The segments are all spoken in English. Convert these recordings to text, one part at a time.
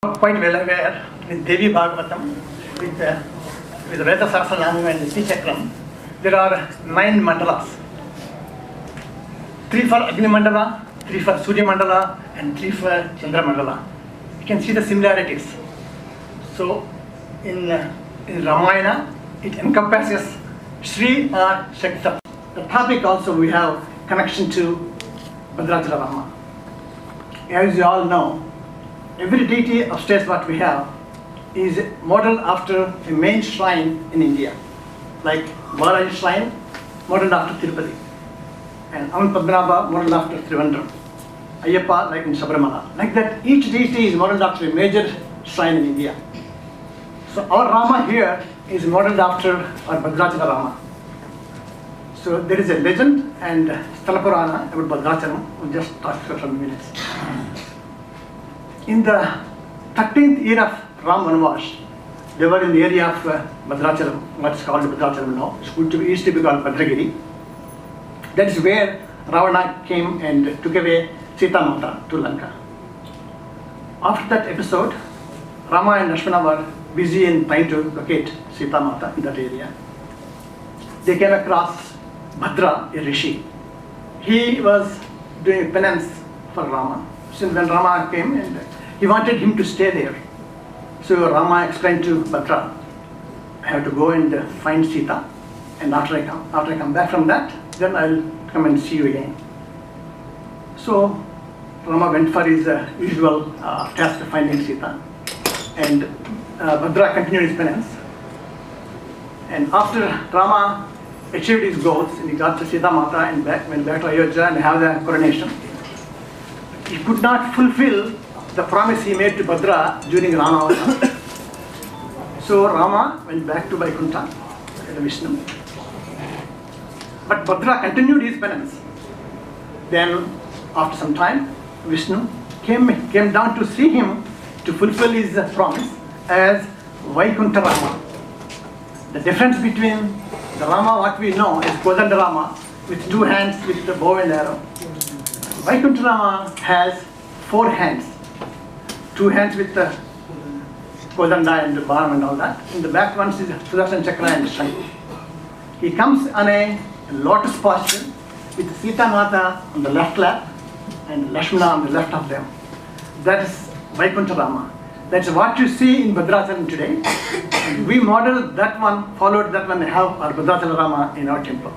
Quite well aware with Devi Bhagavatam, with Veda Sahasranam and Chakram, there are 9 mandalas. 3 for Agni Mandala, 3 for Surya Mandala, and 3 for Chandra Mandala. You can see the similarities. So, in Ramayana, it encompasses Sri or Shakta. The topic also we have connection to Bhadrachala Rama. As you all know, every deity upstairs what we have is modeled after a main shrine in India. Like Balaji shrine, modeled after Tirupati. And Padmanabha modeled after Trivandrum. Ayyappa like in Sabrimala. Like that, each deity is modeled after a major shrine in India. So our Rama here is modeled after our Bhadrachala Rama. So there is a legend and Sthala Purana about Bhadrachalam. We'll just talk for some minutes. In the 13th year of Ram Vanvash, they were in the area of Bhadrachalam, what's called Bhadrachalam now. It used to be called Bhadragiri. That is where Ravana came and took away Sita Mata to Lanka. After that episode, Rama and Lakshmana were busy in trying to locate Sita Mata in that area. They came across Bhadra, a rishi. He was doing penance for Rama. Since when Rama came and he wanted him to stay there. So Rama explained to Bhadra, I have to go and find Sita, and after I come back from that, then I'll come and see you again. So Rama went for his usual task of finding Sita, and Bhadra continued his penance. And after Rama achieved his goals, and he got to Sita Mata and went back to Ayodhya and have the coronation, he could not fulfill the promise he made to Bhadra during Rama Avatar. So Rama went back to Vaikuntha and Vishnu. But Bhadra continued his penance. Then after some time, Vishnu came down to see him to fulfill his promise as Vaikuntha Rama. The difference between the Rama what we know as Kodanda Rama with 2 hands with the bow and arrow. Vaikuntha Rama has 4 hands. 2 hands with the Kodanda and the Baram and all that. In the back one is Sudarshan Chakra and Shankh. He comes on a lotus posture with Sita Mata on the left lap and Lakshmana on the left of them. That is Vaikuntha Rama. That's what you see in Bhadrachalam today. And we modeled that one, followed that one, and have our Bhadrachala Rama in our temple.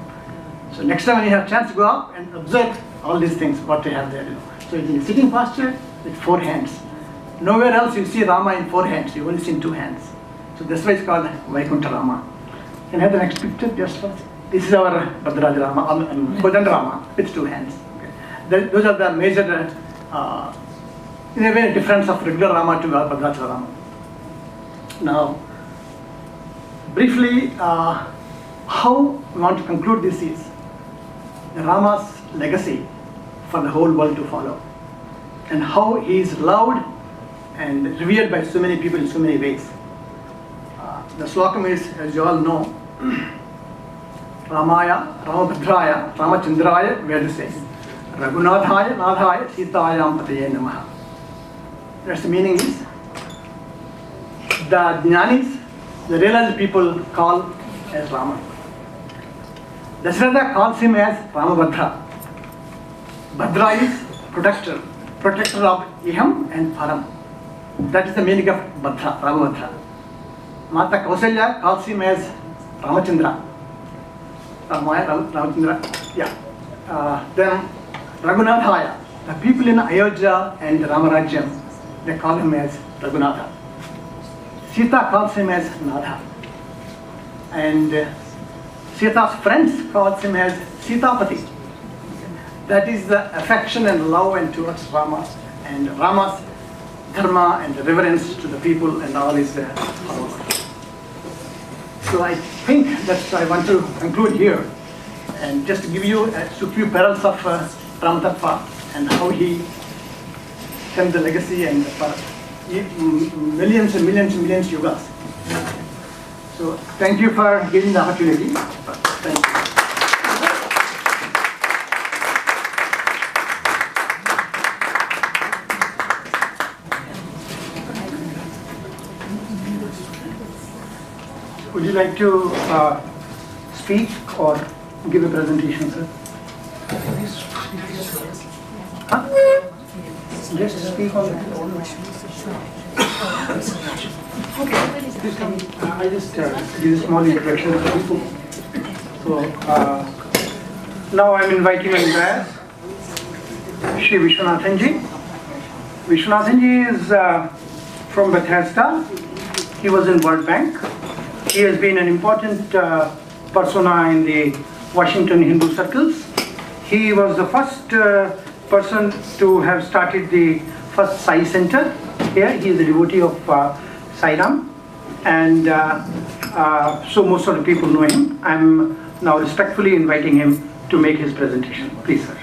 So next time when you have a chance to go up and observe all these things, what they have there. So it's in a sitting posture with 4 hands. Nowhere else you see Rama in 4 hands, you only see in 2 hands. So that's why it's called Vaikuntha Rama. Can I have the next picture just first? This is our Bhadrachala Rama, Kodanda Rama with 2 hands. Okay. Those are the major, in a way, difference of regular Rama to Bhadrachala Rama. Now, briefly, how we want to conclude this is the Rama's legacy for the whole world to follow, and how he is loved and revered by so many people in so many ways. The slokam is, as you all know, Ramaya, Ramabhadraya, Ramachandraya, Vedase, Raghunathaya, Nadhaya, Sitayam Pataye Namaha. That's the meaning is, the Jnanis, the realized people call as Rama. Dasharatha calls him as Ramabhadra. Bhadra is protector of Iham and Param. That is the meaning of Bhadra, Ramabhadra. Mata Kausalya calls him as Ramachandra. Ramachandra, yeah. Then Raghunathaya, the people in Ayodhya and Ramarajyam, they call him as Raghunatha. Sita calls him as Nadha. And Sita's friends calls him as Sitapati. That is the affection and love and towards Rama, and Rama's dharma and reverence to the people and all his followers. So I think that I want to conclude here and just give you a few parallels of Rama Tattva and how he sent the legacy and millions and millions and millions of yugas. So thank you for giving the opportunity. Thank you. would you like to speak or give a presentation, sir? Huh? Just speak on that. Okay, please come. I just give a small introduction to the people. So, now I'm inviting my guest, Shri Vishwanathan ji. Vishwanathan ji is from Bethesda. He was in World Bank. He has been an important persona in the Washington Hindu circles. He was the first person to have started the first Sai Center here. He is a devotee of Sai Ram, and so most of the people know him. I'm now respectfully inviting him to make his presentation. Please, sir.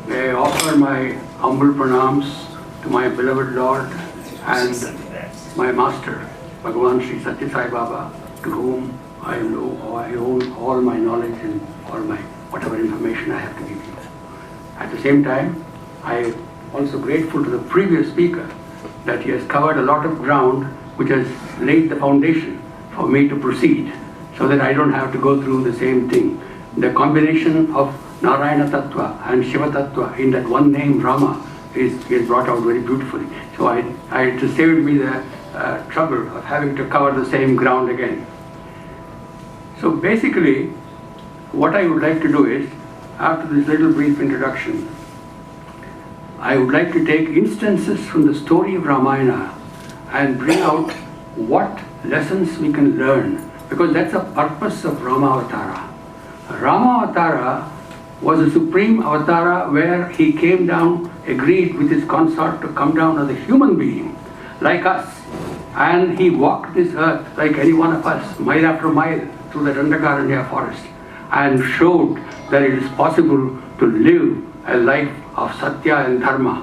May I offer my humble pranams to my beloved Lord and my Master, Bhagavan Sri Satya Sai Baba, to whom I owe all my knowledge and all my whatever information I have to give you. At the same time, I am also grateful to the previous speaker that he has covered a lot of ground which has laid the foundation for me to proceed, so that I don't have to go through the same thing. The combination of Narayana Tattva and Shiva Tattva in that one name, Rama, is brought out very beautifully. So it just saved me the trouble of having to cover the same ground again. So basically, what I would like to do is, after this little brief introduction, I would like to take instances from the story of Ramayana and bring out what lessons we can learn, because that's the purpose of Rama Avatara. Rama Avatara was a supreme avatara where he came down, agreed with his consort to come down as a human being, like us. And he walked this earth like any one of us, mile after mile, through the Dandakaranya forest, and showed that it is possible to live a life of Satya and Dharma,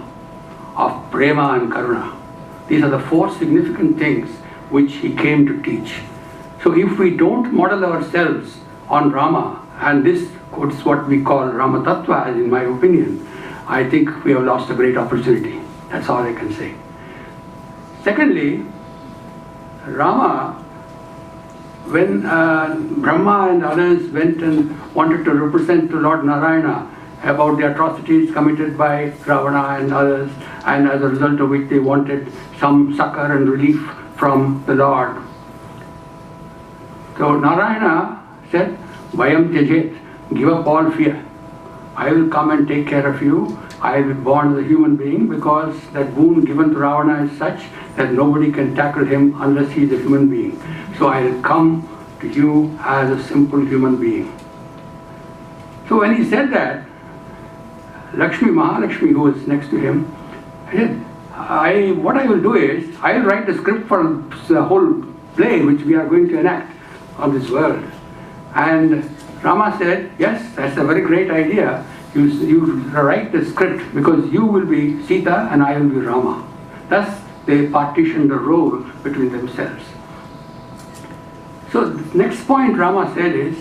of Prema and Karuna. These are the four significant things which he came to teach. So if we don't model ourselves on Rama, and this is what we call Rama Tattva, as in my opinion, I think we have lost a great opportunity. That's all I can say. Secondly, Rama, when Brahma and others went and wanted to represent to Lord Narayana about the atrocities committed by Ravana and others, and as a result of which they wanted some succor and relief from the Lord. So Narayana said, Vayam Tyajet, give up all fear. I will come and take care of you. I will be born as a human being, because that boon given to Ravana is such that nobody can tackle him unless he is a human being. So I will come to you as a simple human being. So when he said that, Lakshmi, Mahalakshmi, who was next to him, said, what I will do is, I will write the script for the whole play which we are going to enact on this world. And Rama said, yes, that's a very great idea. You write the script, because you will be Sita and I will be Rama. Thus they partitioned the role between themselves. So the next point Rama said is,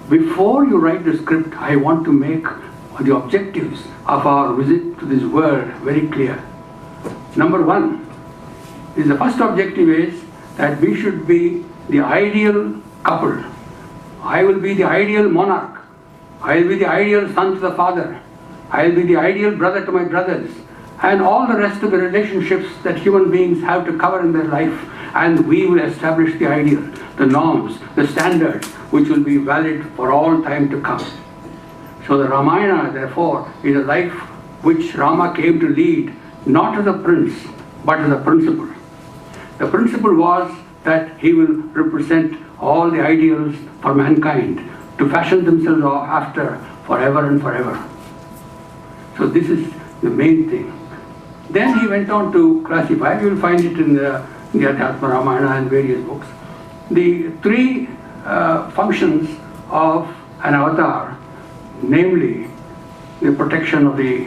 before you write the script, I want to make the objectives of our visit to this world very clear. Number one, the first objective is that we should be the ideal couple. I will be the ideal monarch. I will be the ideal son to the father. I will be the ideal brother to my brothers. And all the rest of the relationships that human beings have to cover in their life. And we will establish the ideal, the norms, the standards, which will be valid for all time to come. So the Ramayana, therefore, is a life which Rama came to lead, not as a prince, but as a principle. The principle was that he will represent all the ideals for mankind to fashion themselves after forever and forever. So this is the main thing. Then he went on to classify, you will find it in the Adhyatma Ramayana and various books, the three functions of an avatar, namely the protection of the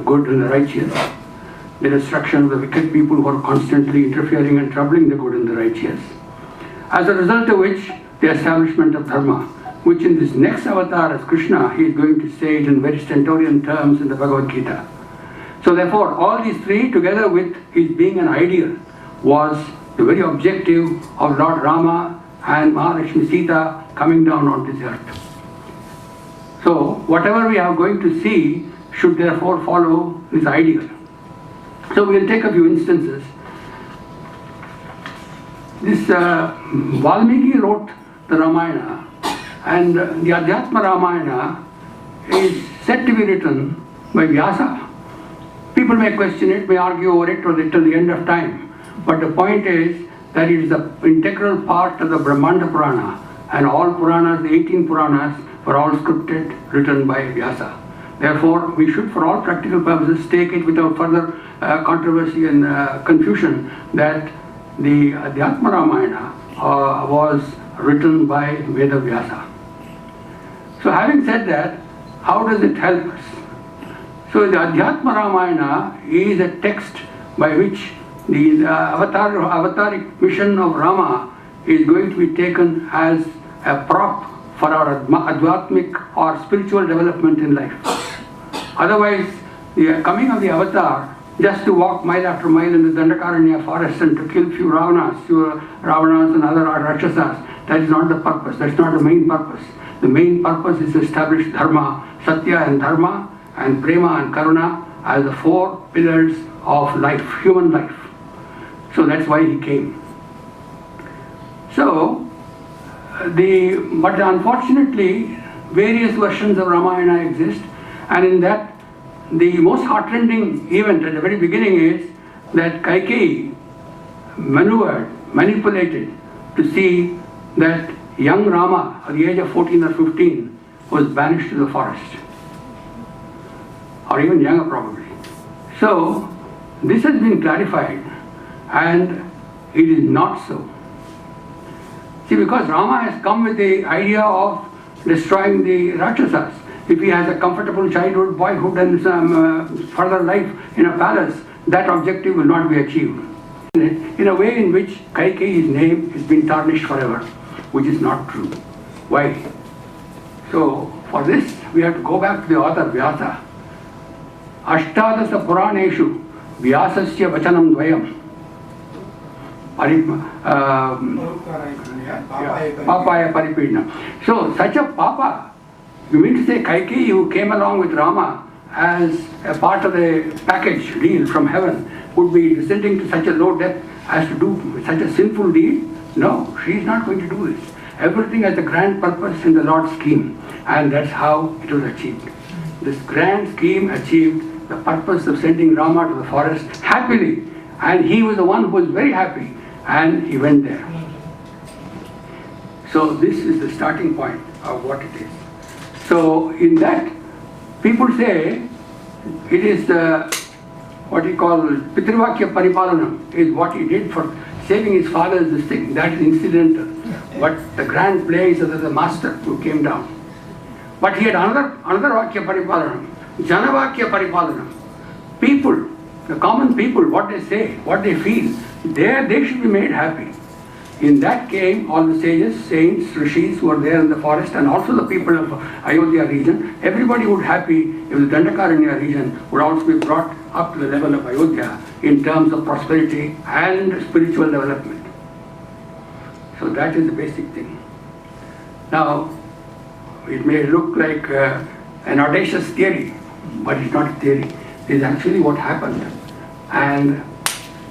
good and the righteous, the destruction of the wicked people who are constantly interfering and troubling the good and the righteous, as a result of which the establishment of dharma, which in this next avatar as Krishna, he is going to say it in very stentorian terms in the Bhagavad Gita. So therefore, all these three, together with his being an ideal, was the very objective of Lord Rama and Mahalakshmi Sita coming down on this earth. So whatever we are going to see should therefore follow this ideal. So we will take a few instances. This Valmiki wrote the Ramayana, and the Adhyatma Ramayana is said to be written by Vyasa. People may question it, may argue over it till the end of time. But the point is that it is an integral part of the Brahmanda Purana, and all Puranas, the 18 Puranas, were all scripted, written by Vyasa. Therefore, we should, for all practical purposes, take it without further controversy and confusion that the Adhyatma Ramayana was written by Veda Vyasa. So having said that, how does it help us? So the Adhyatma Ramayana is a text by which the Avataric mission of Rama is going to be taken as a prop for our Adhyatmic or spiritual development in life. Otherwise, the coming of the Avatar just to walk mile after mile in the Dandakaranya forest and to kill few Ravanas and other Rakshasas, that is not the purpose, that's not the main purpose. The main purpose is to establish Dharma, Satya and Dharma, and Prema and Karuna as the four pillars of life, human life. So that's why he came. So, but unfortunately, various versions of Ramayana exist, and in that, the most heartrending event at the very beginning is that Kaikeyi manipulated to see that young Rama, at the age of 14 or 15, was banished to the forest, or even younger probably. So, this has been clarified, and it is not so. See, because Rama has come with the idea of destroying the Rakshasas. If he has a comfortable childhood, boyhood and some further life in a palace, that objective will not be achieved. In a way in which Kaikeyi's name has been tarnished forever, which is not true. Why? So, for this, we have to go back to the author Vyasa. Ashtadasa Puraneshu Vyasasya Vachanam Dvayam. Papaya Paripidna. So, such a Papa, you mean to say Kaikeyi, who came along with Rama as a part of the package deal from heaven, would be descending to such a low depth as to do such a sinful deed? No, she is not going to do this. Everything has a grand purpose in the Lord's scheme, and that's how it was achieved. This grand scheme achieved the purpose of sending Rama to the forest happily, and he was the one who was very happy, and he went there. So this is the starting point of what it is. So in that, people say it is the, what you call Pitrivakya Paripalanam, is what he did for saving his father's this thing. That is incidental. But the grand play is the master who came down. But he had another Vakya Paripalanam, Janavakya Paripalanam. People, the common people, what they say, what they feel, they should be made happy. In that came all the sages, saints, rishis who were there in the forest, and also the people of Ayodhya region. Everybody would be happy if the Dandakaranya region would also be brought up to the level of Ayodhya in terms of prosperity and spiritual development. So that is the basic thing. Now, it may look like an audacious theory, but it's not a theory. It is actually what happened. And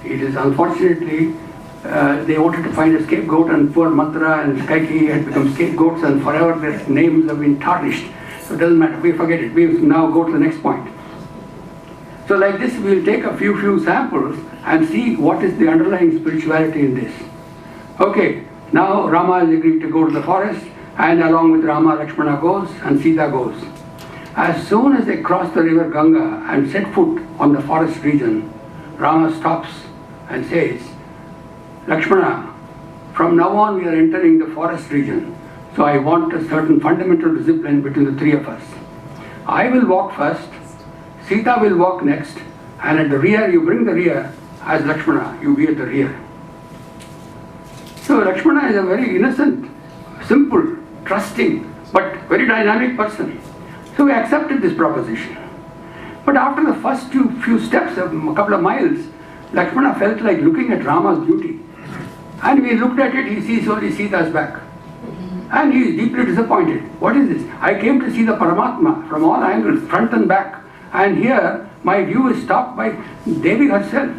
it is unfortunately, they wanted to find a scapegoat, and poor Mantra and Kaikeyi had become scapegoats, and forever their names have been tarnished. So it doesn't matter, we forget it. We now go to the next point. So like this, we will take a few samples and see what is the underlying spirituality in this. Okay, now Rama has agreed to go to the forest, and along with Rama, Lakshmana goes and Sita goes. As soon as they cross the river Ganga and set foot on the forest region, Rama stops and says, Lakshmana, from now on we are entering the forest region, so I want a certain fundamental discipline between the three of us. I will walk first, Sita will walk next, and at the rear, you bring the rear as Lakshmana, you be at the rear. So Lakshmana is a very innocent, simple, trusting, but very dynamic person. So we accepted this proposition. But after the first few steps, a couple of miles, Lakshmana felt like looking at Rama's beauty. And we looked at it, he sees only Sita's back. And he is deeply disappointed. What is this? I came to see the Paramatma from all angles, front and back. And here, my view is stopped by Devi herself.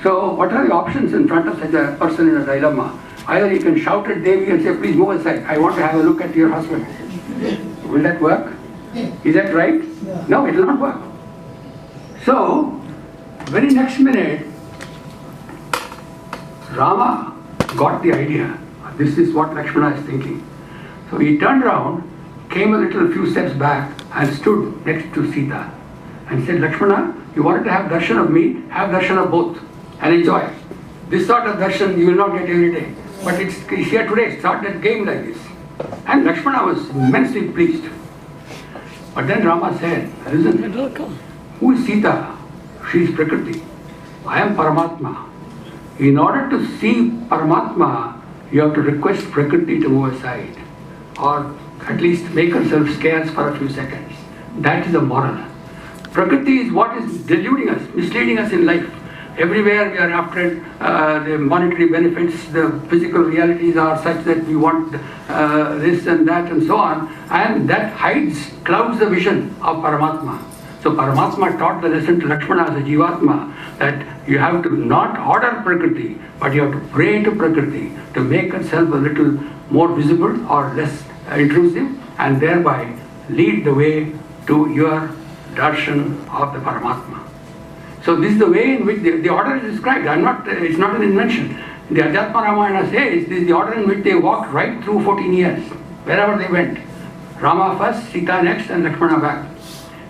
So, what are the options in front of such a person in a dilemma? Either he can shout at Devi and say, please move aside, I want to have a look at your husband. Will that work? Is that right? No, it will not work. So, very next minute, Rama got the idea. This is what Lakshmana is thinking. So he turned around, came a few steps back and stood next to Sita and said, Lakshmana, you wanted to have darshan of me, have darshan of both and enjoy. This sort of darshan you will not get every day. But it's here today, start that game like this. And Lakshmana was immensely pleased. But then Rama said, listen, who is Sita? She is Prakriti. I am Paramatma. In order to see Paramatma, you have to request Prakriti to move aside, or at least make herself scarce for a few seconds. That is the moral. Prakriti is what is deluding us, misleading us in life. Everywhere we are after the monetary benefits, the physical realities are such that we want this and that and so on, and that clouds the vision of Paramatma. So Paramatma taught the lesson to Lakshmana as a Jivatma that you have to not order Prakriti, but you have to pray to Prakriti to make herself a little more visible or less intrusive, and thereby lead the way to your darshan of the Paramatma. So this is the way in which the order is described. It's not an invention. The Adhyatma Ramayana says this is the order in which they walked right through 14 years, wherever they went. Rama first, Sita next, and Lakshmana back.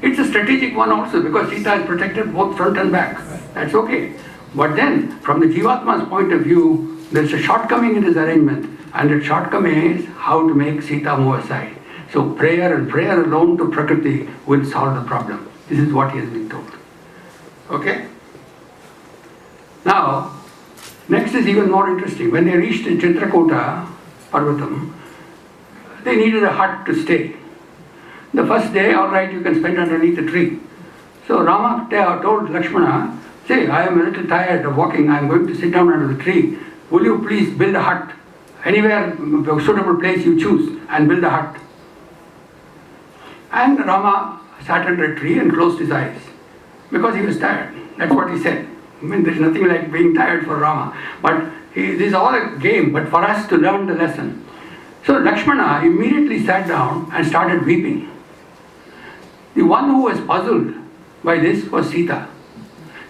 It's a strategic one also, because Sita is protected both front and back. That's okay. But then, from the Jivatma's point of view, there's a shortcoming in this arrangement, and that shortcoming is how to make Sita move aside. So prayer and prayer alone to Prakriti will solve the problem. This is what he has been told. Okay? Now, next is even more interesting. When they reached Chitrakota Parvatam, they needed a hut to stay. The first day, all right, you can spend underneath a tree. So Rama told Lakshmana, say, I am a little tired of walking, I am going to sit down under the tree. Will you please build a hut? Anywhere, a suitable place you choose, and build a hut. And Rama sat under a tree and closed his eyes, because he was tired. That's what he said. I mean, there's nothing like being tired for Rama. But this is all a game, but for us to learn the lesson. So Lakshmana immediately sat down and started weeping. The one who was puzzled by this was Sita.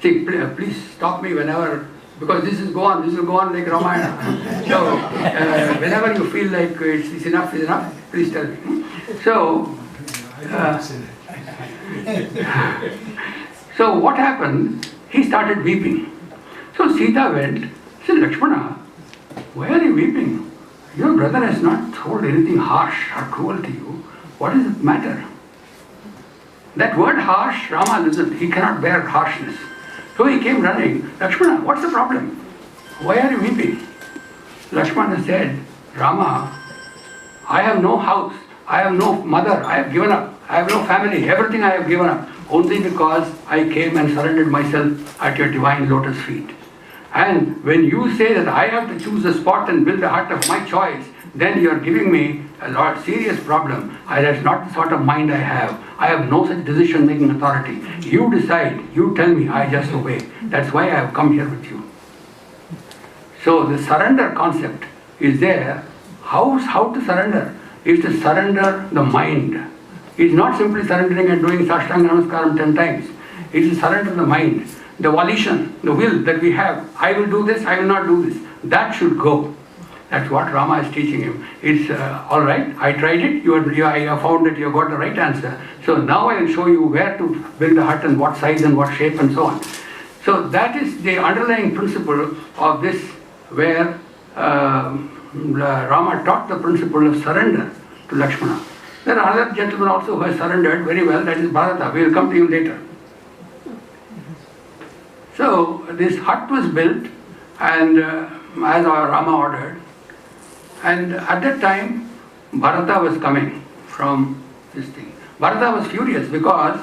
Say, please stop me whenever, because this will go on like Ramayana. So, whenever you feel like it's enough, please tell me. So, so what happened? He started weeping. So Sita went, said, Lakshmana, why are you weeping? Your brother has not told anything harsh or cruel to you. What is the matter? That word harsh, Rama listened. He cannot bear harshness. So he came running. Lakshmana, what's the problem? Why are you weeping? Lakshmana said, Rama, I have no house. I have no mother. I have given up. I have no family. Everything I have given up. Only because I came and surrendered myself at your divine lotus feet. And when you say that I have to choose a spot and build a hut of my choice, then you are giving me a serious problem. That's not the sort of mind I have. I have no such decision-making authority. You decide, you tell me, I just obey. That's why I have come here with you. So the surrender concept is there. How to surrender? Is to surrender the mind. It's not simply surrendering and doing Sashtanga Namaskaram 10 times. It is surrender the mind. The volition, the will that we have. I will do this, I will not do this. That should go. That's what Rama is teaching him. It's all right, I tried it, I have found that you have got the right answer. So now I will show you where to build a hut and what size and what shape and so on. So that is the underlying principle of this, where Rama taught the principle of surrender to Lakshmana. There are other gentlemen also who have surrendered very well, that is Bharata. We will come to him later. So this hut was built, and as Rama ordered. And at that time, Bharata was coming from this thing. Bharata was furious because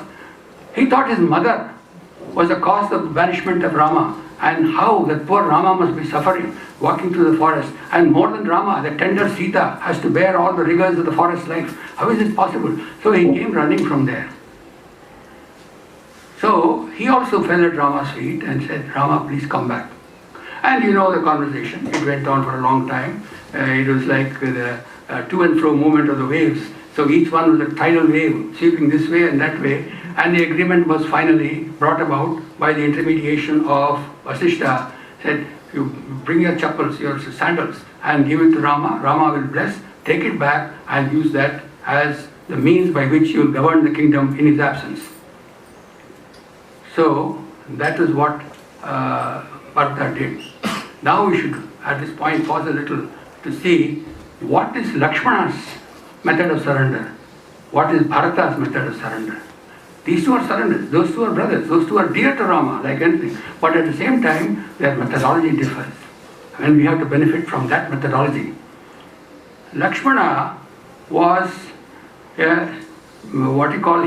he thought his mother was the cause of the banishment of Rama, and how that poor Rama must be suffering walking through the forest. And more than Rama, the tender Sita has to bear all the rigors of the forest life. How is it possible? So he came running from there. So he also fell at Rama's feet and said, Rama, please come back. And you know the conversation. It went on for a long time. It was like the to and fro movement of the waves. So each one was a tidal wave sweeping this way and that way. And the agreement was finally brought about by the intermediation of Vasishta. Said, you bring your chappals, your sandals, and give it to Rama. Rama will bless, take it back and use that as the means by which you will govern the kingdom in his absence. So that is what Bharata did. Now we should at this point pause a little to see what is Lakshmana's method of surrender, what is Bharata's method of surrender. These two are surrenders, those two are brothers, those two are dear to Rama like anything, but at the same time their methodology differs and we have to benefit from that methodology. Lakshmana was he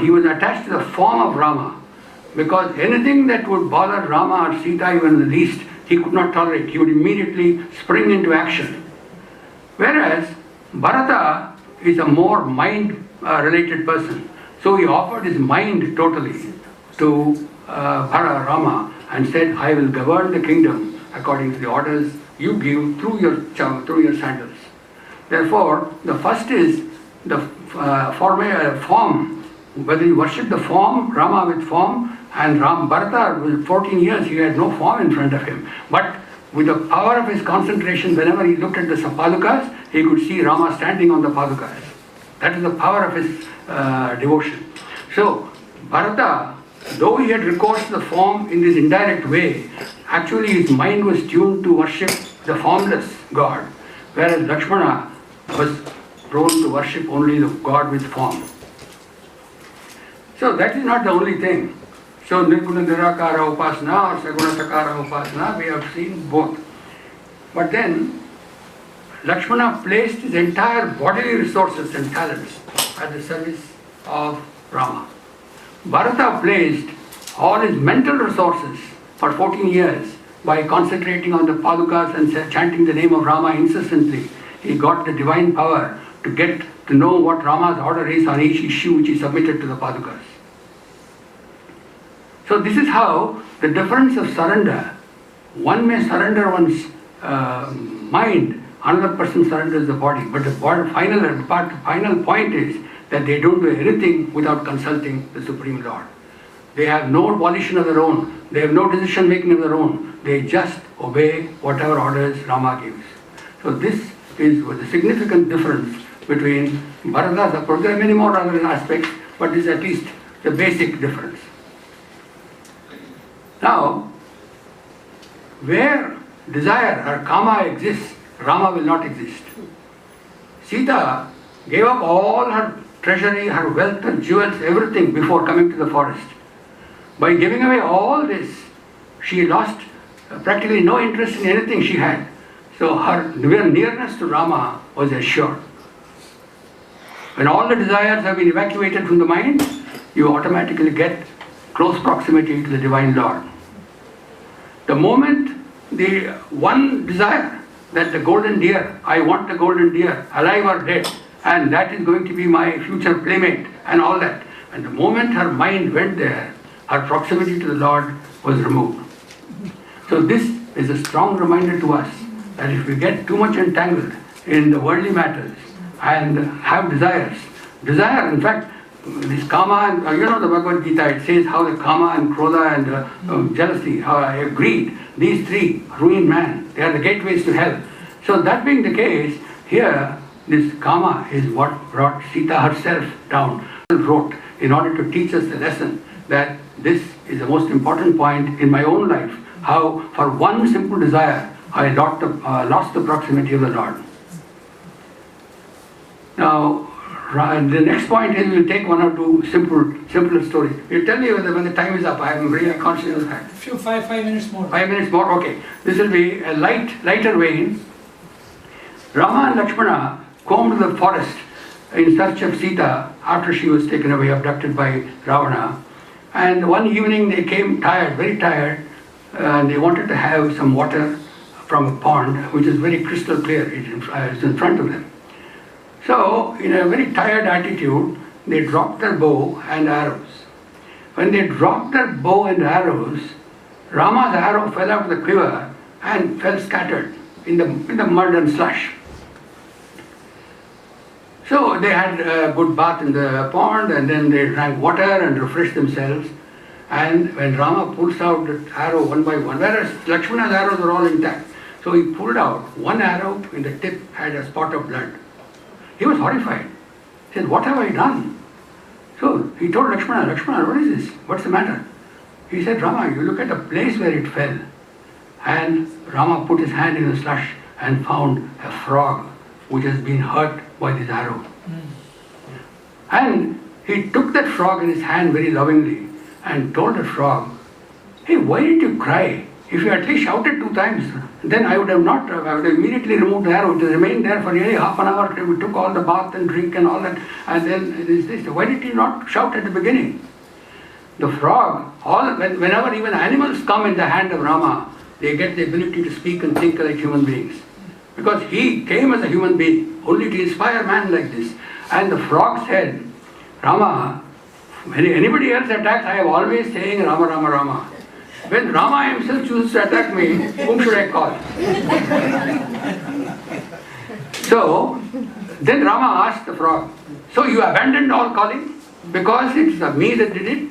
was attached to the form of Rama, because anything that would bother Rama or Sita even the least, he could not tolerate. He would immediately spring into action. Whereas Bharata is a more mind-related person. So he offered his mind totally to Rama and said, I will govern the kingdom according to the orders you give through your sandals. Therefore, the first is the form. Whether you worship the form, Rama with form, and Bharata with 14 years, he had no form in front of him. But with the power of his concentration, whenever he looked at the padukas, he could see Rama standing on the padukas. That is the power of his devotion. So, Bharata, though he had recourse to the form in this indirect way, actually his mind was tuned to worship the formless God, whereas Lakshmana was prone to worship only the God with form. So that is not the only thing. So Nirguna Nirakara Upasana or Saguna Sakara Upasana, we have seen both. But then Lakshmana placed his entire bodily resources and talents at the service of Rama. Bharata placed all his mental resources for 14 years by concentrating on the padukas and chanting the name of Rama incessantly. He got the divine power to get to know what Rama's order is on each issue which he submitted to the padukas. So this is how the difference of surrender. One may surrender one's mind, another person surrenders the body. But the final point is that they don't do anything without consulting the Supreme Lord. They have no volition of their own. They have no decision making of their own. They just obey whatever orders Rama gives. So this is the significant difference between Bharata's approach. There are many more other aspects, but this is at least the basic difference. Now, where desire or kama exists, Rama will not exist. Sita gave up all her treasury, her wealth, her jewels, everything before coming to the forest. By giving away all this, she lost practically no interest in anything she had. So her nearness to Rama was assured. When all the desires have been evacuated from the mind, you automatically get close proximity to the Divine Lord. The moment the one desire, that the golden deer, I want the golden deer, alive or dead, and that is going to be my future playmate and all that. And the moment her mind went there, her proximity to the Lord was removed. So this is a strong reminder to us that if we get too much entangled in the worldly matters and have desires, in fact, this kama and, the Bhagavad Gita, it says how the kama and krodha and jealousy, greed, these three ruin man. They are the gateways to hell. So that being the case, here this kama is what brought Sita herself down. Wrote in order to teach us the lesson that this is the most important point in my own life, how for one simple desire I lost the proximity of the Lord. Now, The next point is we'll take one or two simpler stories. You tell me when the time is up. I am really conscious of that. Five minutes more. 5 minutes more. Okay. This will be a lighter vein. Rama and Lakshmana combed the forest in search of Sita after she was taken away, abducted by Ravana. And one evening they came tired, very tired, and they wanted to have some water from a pond, which is very crystal clear. It's in front of them. So, in a very tired attitude, they dropped their bow and arrows. When they dropped their bow and arrows, Rama's arrow fell out of the quiver and fell scattered in the mud and slush. So they had a good bath in the pond, and then they drank water and refreshed themselves. And when Rama pulls out the arrow one by one, whereas Lakshmana's arrows were all intact, so he pulled out one arrow in the tip had a spot of blood. He was horrified. He said, "What have I done?" So he told Lakshmana, "Lakshmana, what is this? What's the matter?" He said, "Rama, you look at the place where it fell." And Rama put his hand in the slush and found a frog which has been hurt by this arrow. And he took that frog in his hand very lovingly and told the frog, "Hey, why did you cry? If you had at least shouted 2 times, then I would have immediately removed the arrow. It remained there for nearly half an hour. We took all the bath and drink and all that, and then this. Why did you not shout at the beginning?" The frog, whenever even animals come in the hand of Rama, they get the ability to speak and think like human beings. Because he came as a human being, only to inspire man like this. And the frog said, "Rama, when anybody else attacks, I am always saying Rama, Rama, Rama. When Rama himself chooses to attack me, whom should I call?" So, then Rama asked the frog, "So you abandoned all calling because it's me that did it?"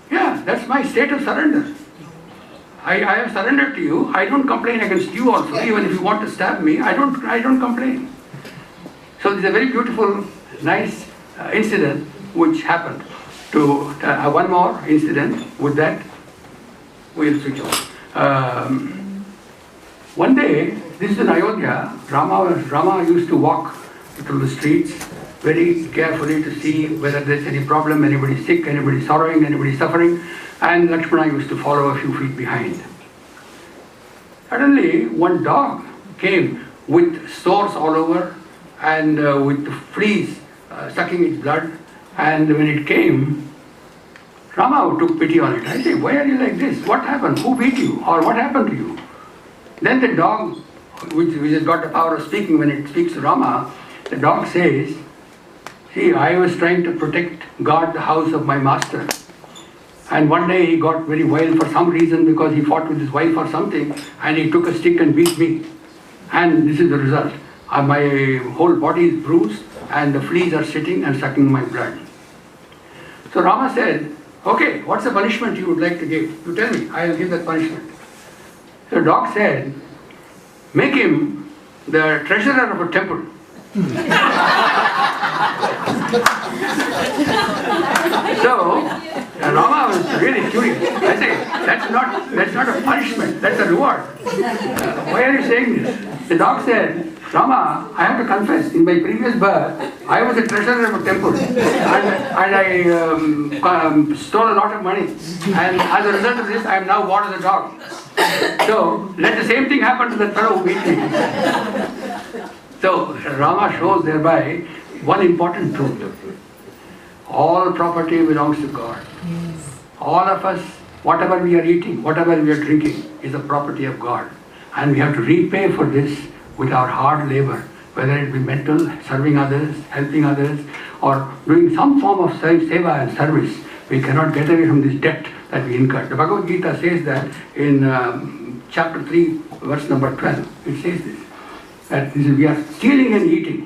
"Yeah, that's my state of surrender. I have surrendered to you. I don't complain against you also. Even if you want to stab me, I don't complain." So this is a very beautiful, nice incident which happened. To one more incident with that, we'll switch on. One day, this is in Ayodhya. Rama used to walk through the streets very carefully to see whether there's any problem, anybody sick, anybody sorrowing, anybody suffering, and Lakshmana used to follow a few feet behind. Suddenly, one dog came with sores all over and with fleas sucking its blood, and when it came, Rama took pity on it. I say, "Why are you like this? What happened? Who beat you? Or what happened to you?" Then the dog, which has got the power of speaking when it speaks to Rama, the dog says, "See, I was trying to guard the house of my master. And one day he got very wild for some reason because he fought with his wife or something, and he took a stick and beat me. And this is the result. My whole body is bruised and the fleas are sitting and sucking my blood." So Rama said, "Okay, what's the punishment you would like to give? You tell me, I will give that punishment." So the dog said, "Make him the treasurer of a temple." So Rama was really curious. I say, that's not a punishment, that's a reward. Why are you saying this? The dog said, "Rama, I have to confess, in my previous birth, I was a treasurer of a temple, and I stole a lot of money, and as a result of this, I am now born as a dog. So let the same thing happen to the fellow who beat me." So Rama shows thereby one important truth. All property belongs to God. All of us, whatever we are eating, whatever we are drinking, is the property of God. And we have to repay for this with our hard labor, whether it be mental, serving others, helping others, or doing some form of seva and service. We cannot get away from this debt that we incurred. The Bhagavad Gita says that in chapter 3, verse number 12. It says this, that we are stealing and eating.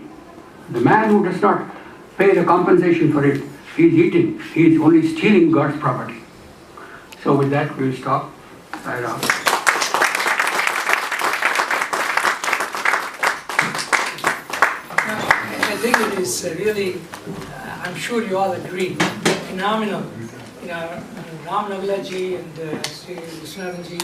The man who does not pay the compensation for it, he is eating. He is only stealing God's property. So with that, we will stop. Ram. I think it is really, I'm sure you all agree, phenomenal. Ram Nagula ji and Sri Vishwanathan ji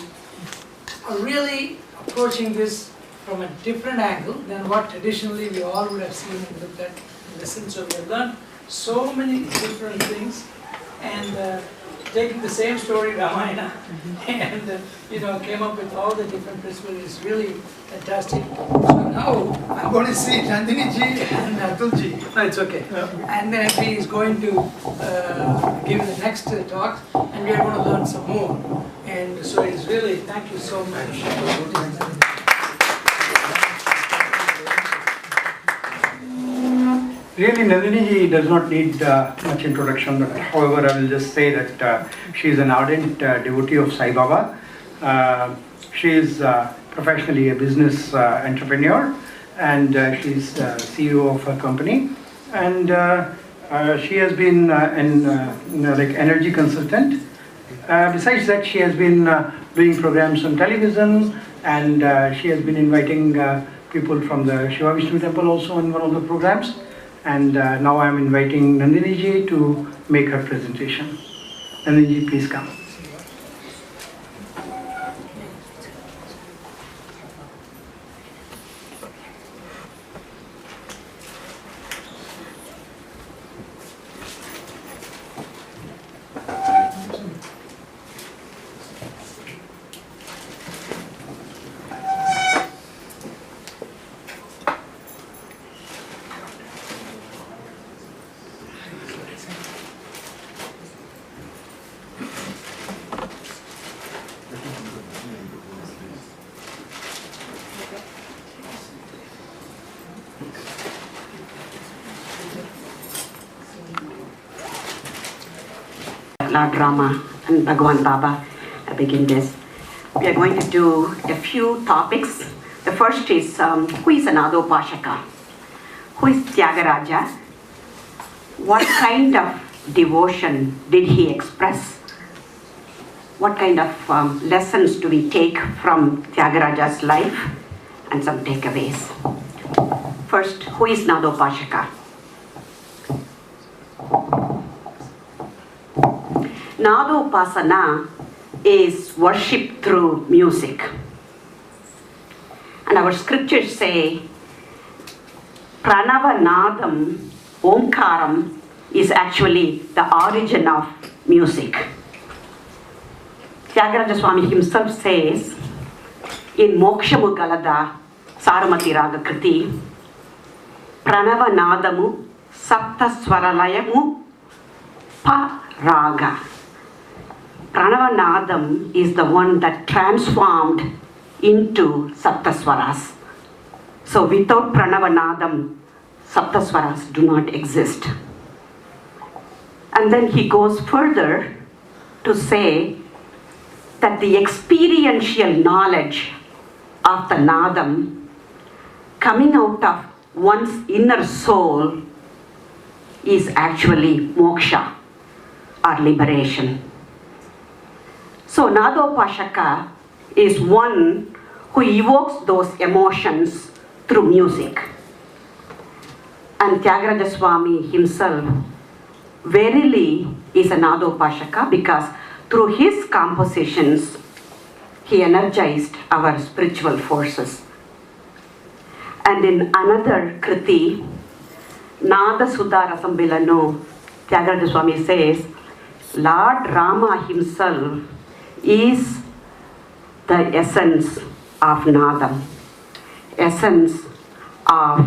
are really approaching this from a different angle than what traditionally we all would have seen and looked at in listen. So we have learned so many different things, and taking the same story, Ramayana, and came up with all the different principles is really fantastic. So now I'm going to see Nandini ji and Atul ji. No, it's okay. And then he is going to give the next talk, and we are going to learn some more. And so it's really, thank you so much. Really, Nandini ji does not need much introduction, but however, I will just say that she is an ardent devotee of Sai Baba. She is professionally a business entrepreneur, and she is CEO of a company. And she has been an energy consultant. Besides that, she has been doing programs on television, and she has been inviting people from the Shiva Vishnu temple also in one of the programs. And now I am inviting Nandini ji to make her presentation. Nandini ji, please come. Lord Rama and Bhagwan Baba begin this. We are going to do a few topics. The first is who is an Nadopasaka? Who is Thyagaraja? What kind of devotion did he express? What kind of lessons do we take from Thyagaraja's life? And some takeaways. First, who is Nadopasaka? Nadopasana is worship through music. And our scriptures say, Pranava Nadam, Omkaram is actually the origin of music. Thyagaraja Swami himself says, in Mokshamu Galada, Saramati Raga Kriti, Pranava Nadamu, Sapta Swaralayamu, Pa Raga. Pranavanadam is the one that transformed into Saptaswaras. So without Pranavanadam, Saptaswaras do not exist. And then he goes further to say that the experiential knowledge of the Nadam coming out of one's inner soul is actually moksha or liberation. So Nadopasaka is one who evokes those emotions through music. And Thyagaraja Swami himself verily is a Nadopasaka because through his compositions he energized our spiritual forces. And in another Kriti, Nada Sudha Rasambilano, Thyagaraja Swami says, Lord Rama himself is the essence of Nadam, essence of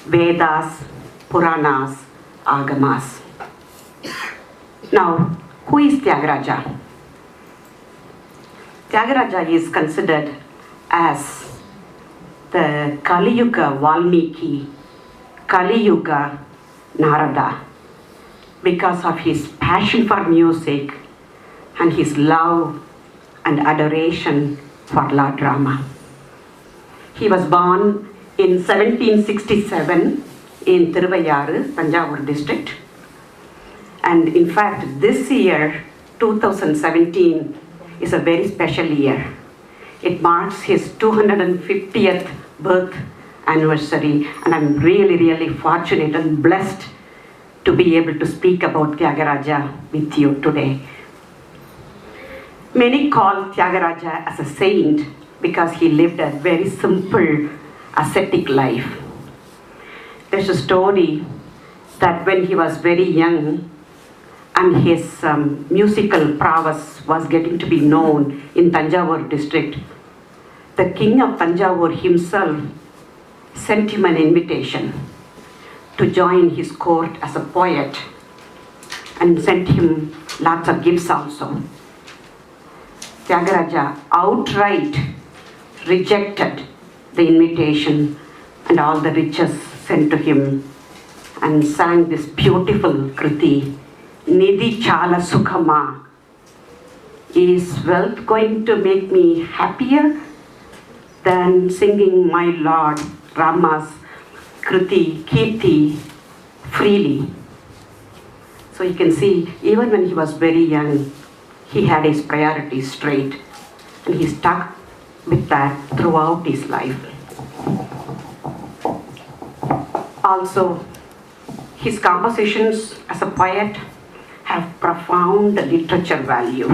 Vedas, Puranas, Agamas. Now, who is Thyagaraja? Thyagaraja is considered as the Kali Yuga Valmiki, Kali Yuga Narada, because of his passion for music and his love and adoration for Lord Rama. He was born in 1767 in Tiruvayyaru, Tanjavur district. And in fact, this year, 2017, is a very special year. It marks his 250th birth anniversary, and I'm really, really fortunate and blessed to be able to speak about Thyagaraja with you today. Many call Thyagaraja as a saint because he lived a very simple, ascetic life. There's a story that when he was very young and his musical prowess was getting to be known in Tanjavur district, the king of Tanjavur himself sent him an invitation to join his court as a poet and sent him lots of gifts also. Thyagaraja outright rejected the invitation and all the riches sent to him and sang this beautiful kriti, Nidhi Chala Sukhama. Is wealth going to make me happier than singing my Lord Rama's kriti, kirti freely? So you can see, even when he was very young, he had his priorities straight, and he stuck with that throughout his life. Also, his compositions as a poet have profound literature value.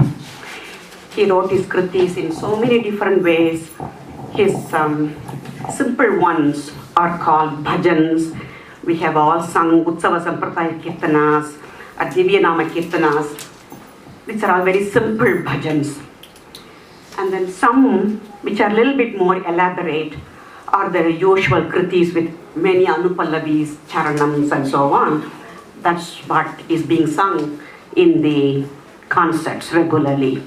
He wrote his kritis in so many different ways. His simple ones are called bhajans. We have all sung Utsava Sampradaya Kirtanas, Divyanama Kirtanas. These are all very simple bhajans. And then some which are a little bit more elaborate are the usual kritis with many anupallavis, charanams and so on. That's what is being sung in the concerts regularly.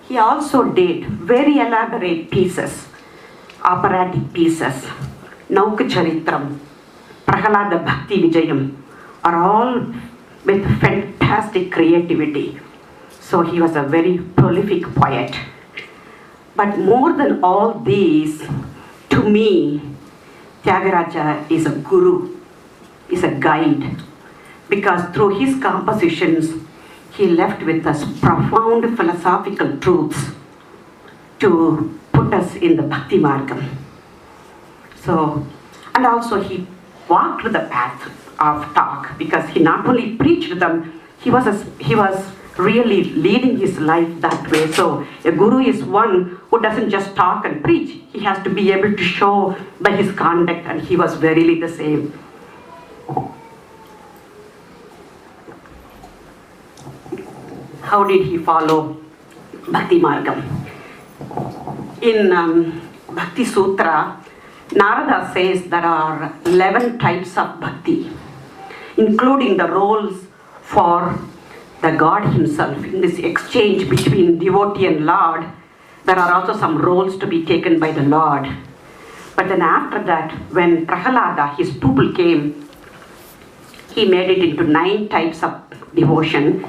He also did very elaborate pieces, operatic pieces. Naukcharitram, Prahalada Bhakti Vijayam are all with fantastic creativity. So he was a very prolific poet. But more than all these, to me, Thyagaraja is a guru, is a guide, because through his compositions, he left with us profound philosophical truths to put us in the Bhakti Margam. So, and also he walked the path of talk, because he not only preached them, he was really leading his life that way. So a guru is one who doesn't just talk and preach. He has to be able to show by his conduct, and he was verily the same. How did he follow Bhakti Margam? In Bhakti Sutra, Narada says there are 11 types of bhakti, including the roles for the God himself. In this exchange between devotee and Lord, there are also some roles to be taken by the Lord. But then after that, when Prahalada, his pupil, came, he made it into 9 types of devotion.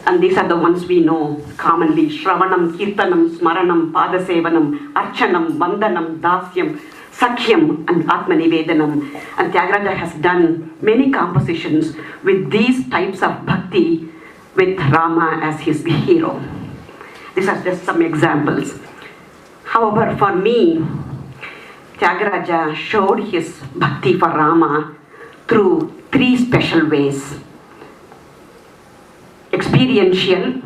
And these are the ones we know commonly: Shravanam, Kirtanam, Smaranam, Padasevanam, Archanam, Vandanam, Dasyam, Sakhyam, and Atmanivedanam. And Thyagaraja has done many compositions with these types of bhakti, with Rama as his hero. These are just some examples. However, for me, Thyagaraja showed his bhakti for Rama through 3 special ways: experiential,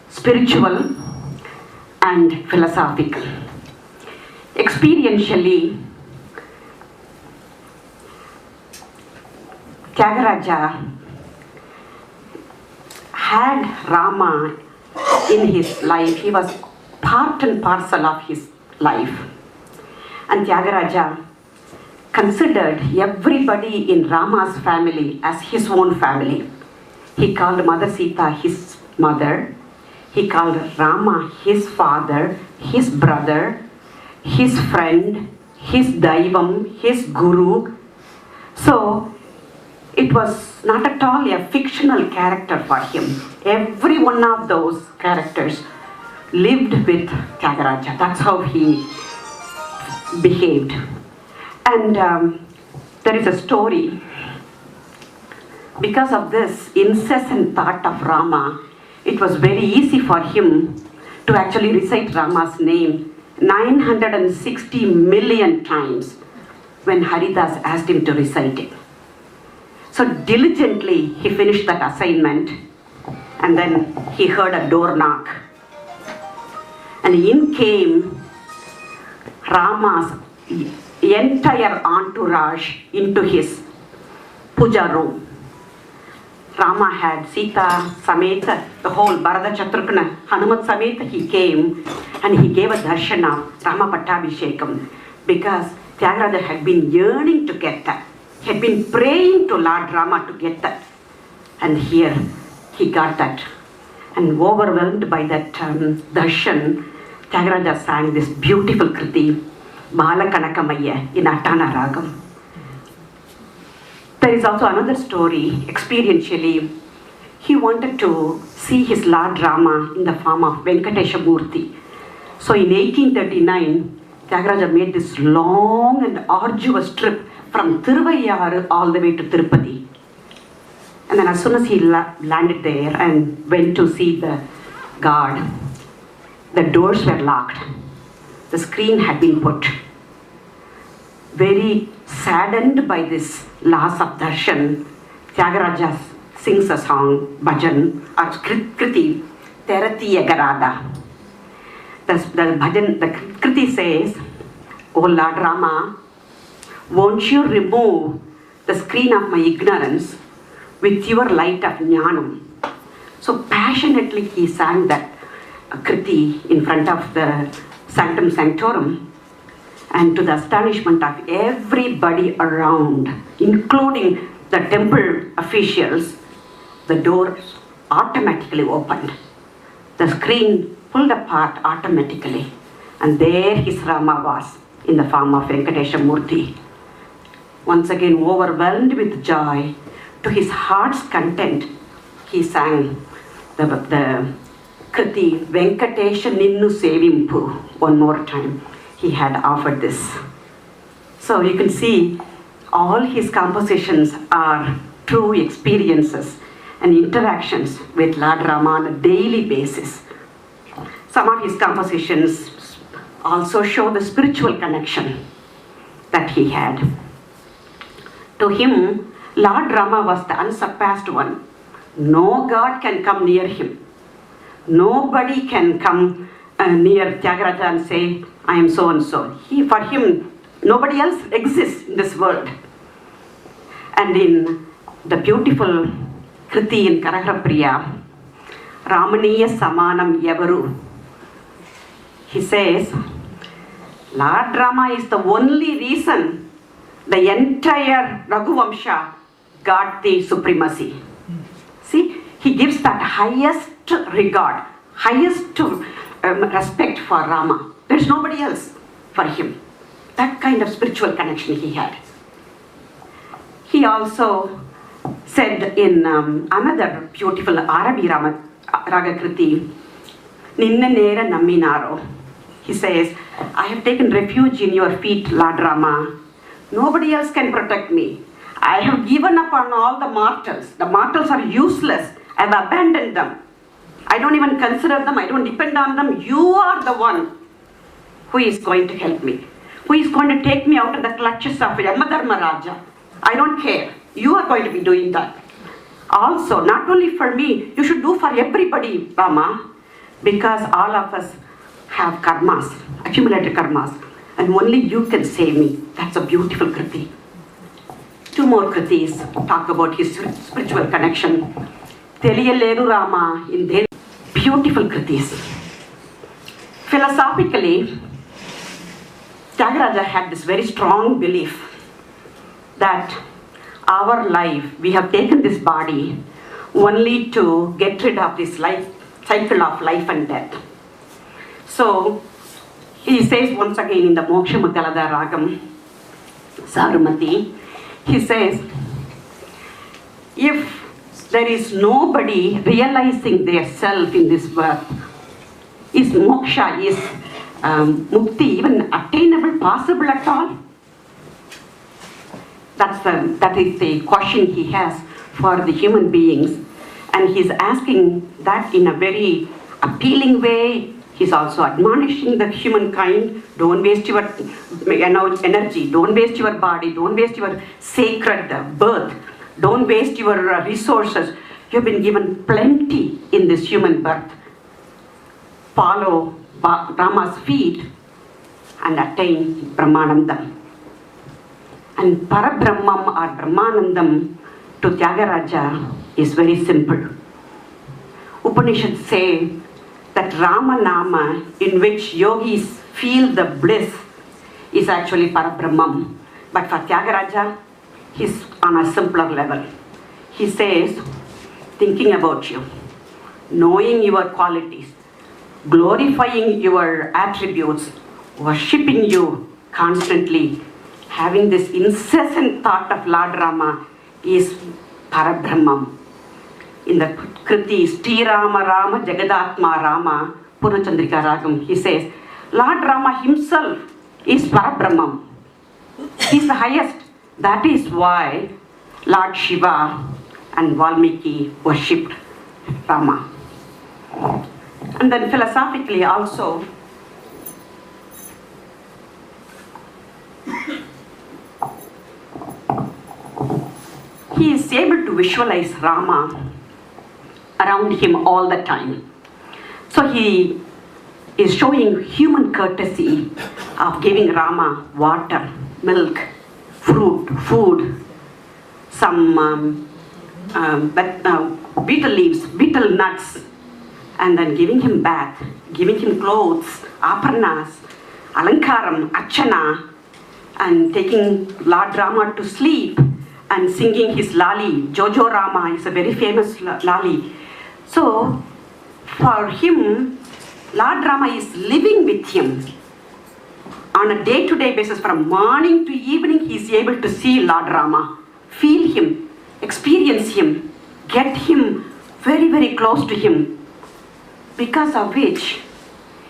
spiritual, and philosophical. Experientially, Thyagaraja had Rama in his life. He was part and parcel of his life. And Thyagaraja considered everybody in Rama's family as his own family. He called Mother Sita his mother. He called Rama his father, his brother, his friend, his Daivam, his Guru. So it was not at all a fictional character for him. Every one of those characters lived with Thyagaraja. That's how he behaved. And there is a story. Because of this incessant thought of Rama, it was very easy for him to actually recite Rama's name 960 million times when Haridas asked him to recite it. So diligently he finished that assignment, and then he heard a door knock. And in came Rama's entire entourage into his puja room. Rama had Sita, Sameta, the whole Bhadrachala, Hanumat Sameta, he came and he gave a darshan of Rama Pattabhishekam because Thyagaraja had been yearning to get that. He had been praying to Lord Rama to get that. And here he got that. And overwhelmed by that darshan, Thyagaraja sang this beautiful kriti, Balakanakamayya in Attana Ragam. There is also another story, experientially. He wanted to see his Lord Rama in the form of Venkatesha Murthy. So in 1839, Thyagaraja made this long and arduous trip from Thiruvayyaru all the way to Tirupati. And then as soon as he landed there and went to see the God, the doors were locked. The screen had been put. Very saddened by this loss of darshan, Thyagaraja sings a song, bhajan, or kriti, Thyagaraja. The bhajan, the kriti says, "O Lord Rama, won't you remove the screen of my ignorance with your light of jnanam?" So passionately he sang that kriti in front of the Sanctum Sanctorum. And to the astonishment of everybody around, including the temple officials, the doors automatically opened. The screen pulled apart automatically. And there his Rama was in the form of Venkatesha Murthy. Once again overwhelmed with joy, to his heart's content, he sang the kriti Venkatesha Ninnu Sevimpu one more time. He had offered this. So you can see all his compositions are true experiences and interactions with Lord Rama on a daily basis. Some of his compositions also show the spiritual connection that he had. To him, Lord Rama was the unsurpassed one. No God can come near him. Nobody can come near Thyagaraja and say, "I am so and so." For him, nobody else exists in this world. And in the beautiful kriti in Karaharapriya, Ramaniya Samanam Yavaru, he says, Lord Rama is the only reason the entire Raghuvamsha got the supremacy. See, he gives that highest regard, highest respect for Rama. There's nobody else for him. That kind of spiritual connection he had. He also said in another beautiful Arabi Raga Kriti, Ninna Nera Namminaro. He says, "I have taken refuge in your feet, Lord Rama. Nobody else can protect me. I have given up on all the mortals. The mortals are useless. I have abandoned them. I don't even consider them. I don't depend on them. You are the one who is going to help me. Who is going to take me out of the clutches of Yamadharmaraja. I don't care. You are going to be doing that. Also, not only for me, you should do for everybody, Rama, because all of us have karmas, accumulated karmas, and only you can save me." That's a beautiful kriti. Two more kritis talk about his spiritual connection. Teliyaleru Rama in their beautiful kritis. Philosophically, Thyagaraja had this very strong belief that our life, we have taken this body only to get rid of this cycle of life and death. So he says once again in the Moksha Muddalada Ragam, Sarumati, he says, if there is nobody realizing their self in this birth, is moksha, is mukti even attainable, possible at all? That is the question he has for the human beings, and he's asking that in a very appealing way. He's also admonishing the humankind, don't waste your energy, don't waste your body, don't waste your sacred birth, don't waste your resources. You've been given plenty in this human birth. Follow Rama's feet and attain Brahmanandam. And Parabrahmam or Brahmanandam to Thyagaraja is very simple. Upanishads say that Rama Nama, in which yogis feel the bliss, is actually Parabrahmam. But for Thyagaraja, he's on a simpler level. He says, thinking about you, knowing your qualities, glorifying your attributes, worshipping you constantly, having this incessant thought of Lord Rama is Parabrahmam. In the Kriti, Sri Rama Rama Jagadatma Rama, Purnachandrika Ragam, he says, Lord Rama himself is Parabrahmam. He's the highest. That is why Lord Siva and Valmiki worshipped Rama. And then philosophically also, he is able to visualize Rama around him all the time. So he is showing human courtesy of giving Rama water, milk, fruit, food, some betel leaves, betel nuts, and then giving him bath, giving him clothes, aparnas, alankaram, archana, and taking Lord Rama to sleep and singing his lali. Jojo Rama is a very famous lali. So for him, Lord Rama is living with him. On a day-to-day basis, from morning to evening, he is able to see Lord Rama, feel him, experience him, get him very, very close to him. Because of which,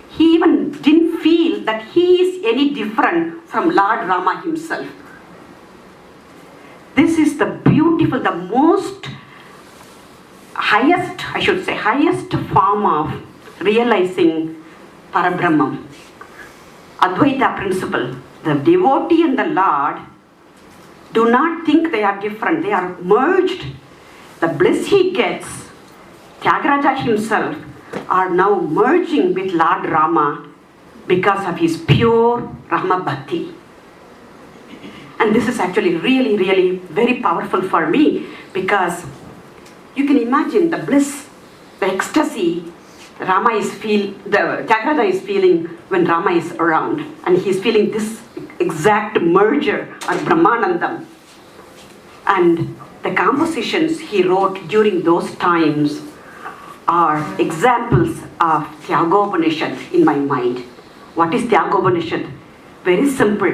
he even didn't feel that he is any different from Lord Rama himself. This is the beautiful, the most highest, I should say, highest form of realizing Parabrahmam. Advaita principle. The devotee and the Lord do not think they are different. They are merged. The bliss he gets, Thyagaraja himself, are now merging with Lord Rama because of his pure Rama Bhakti. And this is actually really, really very powerful for me, because you can imagine the bliss, the ecstasy Thyagaraja is feeling when Rama is around, and he's feeling this exact merger or Brahmanandam. And the compositions he wrote during those times are examples of Thyagaraja in my mind. What is Thyagaraja? Very simple.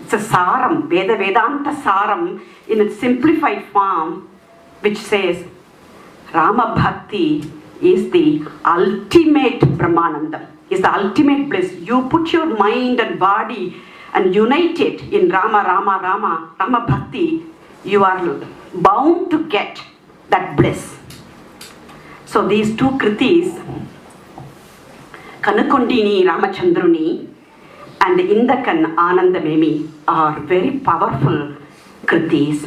It's a saram, Veda Vedanta saram in its simplified form, which says Rama Bhakti is the ultimate Brahmanandam, is the ultimate bliss. You put your mind and body and unite it in Rama Bhakti, you are bound to get that bliss. So these two kritis, Kanakondini Ramachandruni and Indakan Anandamemi, are very powerful kritis.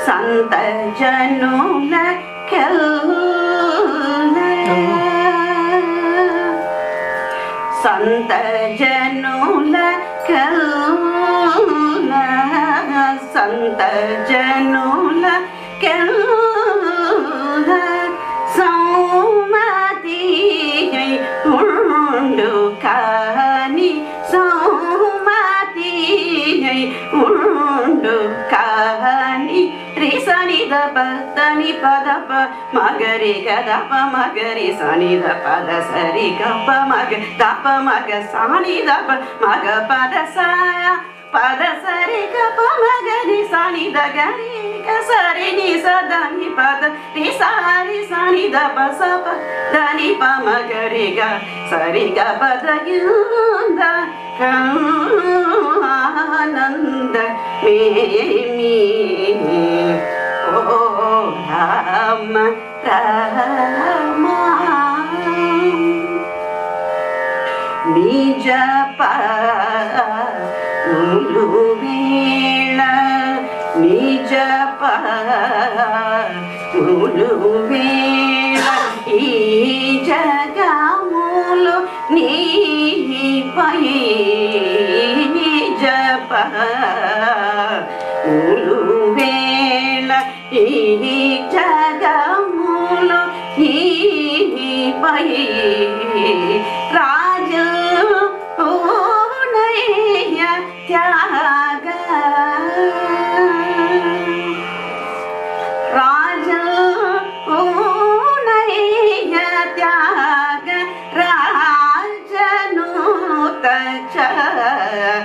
Santa Janula Santa Janula Santa Janula Saumati Undu Kani Saumati Undu Kani Risani da pa da ni pa da pa ma ga re ga da pa ma ga re sa ni da pa da sa re ga pa ma ga da pa ma ga sa ni da pa ma ga pa da sa pa da sa re ga pa ma ga re sa ni da ga re ga sa re ni sa da ni pa da re sa ni da pa sa pa da ni pa ma ga re ga sa re ga pa da yunda Ananda me oh Rama Rama Nija pa uluvila Nija pa uluvila Ijagamulo ni pai Nijapa uluvela Ijagamulo ni pai Raja unaya Tyaga Raja unaya Tyaga Rajanuta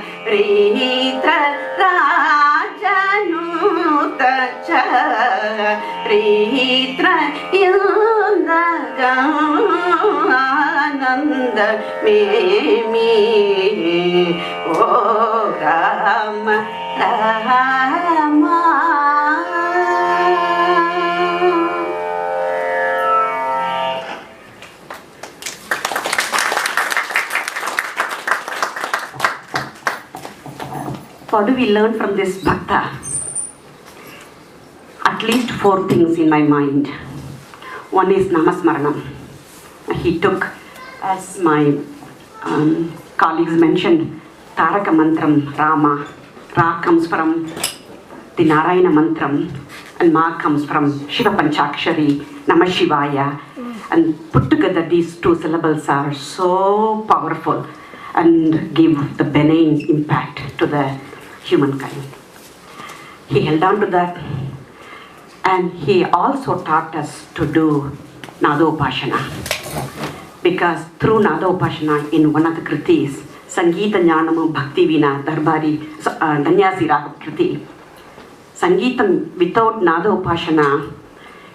Charitra Rajanuta Charitra Yundaga Ananda me oh Rama Rama What do we learn from this bhakta? At least 4 things in my mind. One is namasmaranam. He took, as my colleagues mentioned, Taraka mantram, Rama. Ra comes from the Narayana mantram, and Ma comes from Shiva Panchakshari, Namah Shivaya. And put together these 2 syllables are so powerful and give the benign impact to the humankind. He held on to that, and he also taught us to do Nadopasana, because through Nadopasana in one of the kritis, Sangeeta Jnanam Bhakti Vina Darbari Danyasi Raga Kriti, Sangeetam without Nadopasana,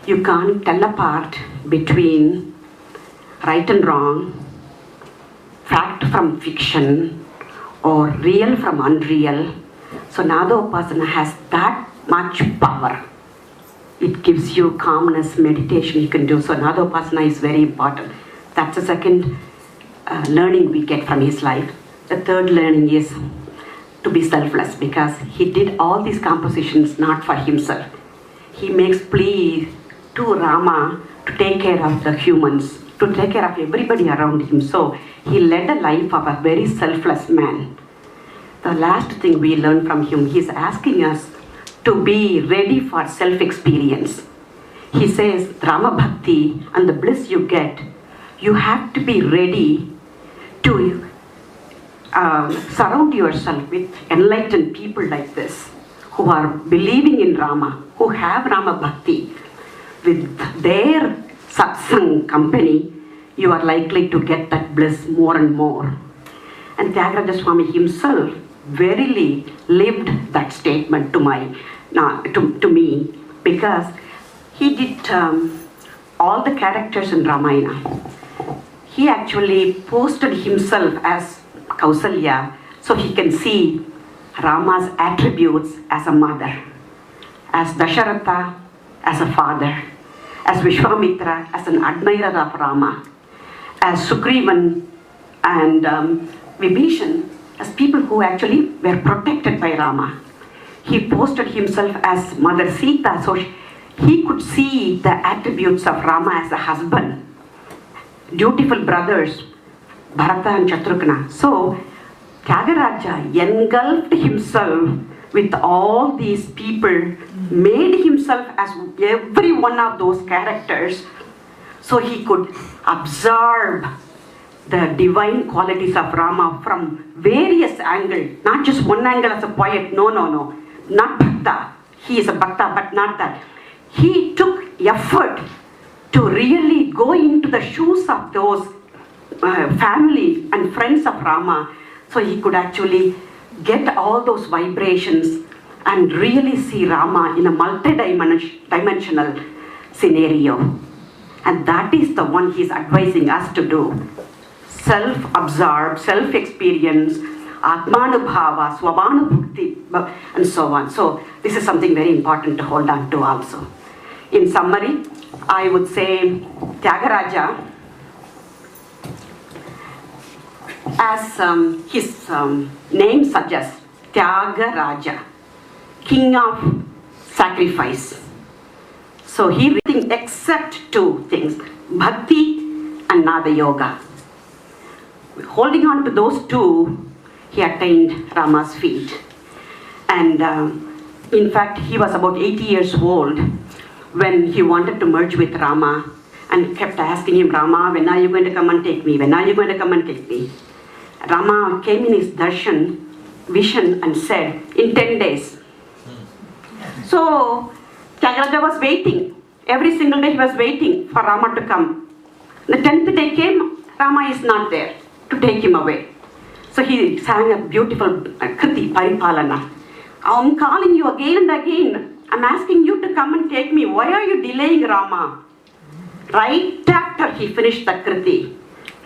you can't tell apart between right and wrong, fact from fiction, or real from unreal. So Nadopasana has that much power. It gives you calmness, meditation you can do. So Nadopasana is very important. That's the second learning we get from his life. The third learning is to be selfless, because he did all these compositions not for himself. He makes plea to Rama to take care of the humans, to take care of everybody around him. So he led a life of a very selfless man. The last thing we learn from him, he's asking us to be ready for self-experience. He says, Rama Bhakti and the bliss you get, you have to be ready to surround yourself with enlightened people like this, who are believing in Rama, who have Rama Bhakti. With their satsang company, you are likely to get that bliss more and more. And Thyagaraja Swami himself verily lived that statement to me, because he did all the characters in Ramayana. He actually posted himself as Kausalya, so he can see Rama's attributes as a mother, as Dasharatha as a father, as Vishwamitra as an admirer of Rama, as Sugrivan and Vibhishan as people who actually were protected by Rama. He posted himself as Mother Sita, so he could see the attributes of Rama as a husband, dutiful brothers, Bharata and Shatrugna. So Thyagaraja engulfed himself with all these people, made himself as every one of those characters, so he could observe the divine qualities of Rama from various angles, not just one angle as a poet, no, not Bhakta. He is a Bhakta, but not that. he took effort to really go into the shoes of those family and friends of Rama, so he could actually get all those vibrations and really see Rama in a multi-dimensional scenario. And that is the one he's advising us to do. Self-absorb, self-experience, Atmanubhava, Swabanubhukti, and so on. So this is something very important to hold on to also. In summary, I would say Thyagaraja, as his name suggests, Thyagaraja, king of sacrifice. So he really except two things, Bhakti and Nada Yoga. Holding on to those two, he attained Rama's feet. And in fact, he was about 80 years old when he wanted to merge with Rama and kept asking him, Rama, when are you going to come and take me? When are you going to come and take me? Rama came in his darshan, vision, and said, in 10 days. So Thyagaraja was waiting. Every single day he was waiting for Rama to come. The 10th day came, Rama is not there to take him away. So he sang a beautiful kriti, Paripalana. I'm calling you again and again. I'm asking you to come and take me. Why are you delaying, Rama? Right after he finished the kriti,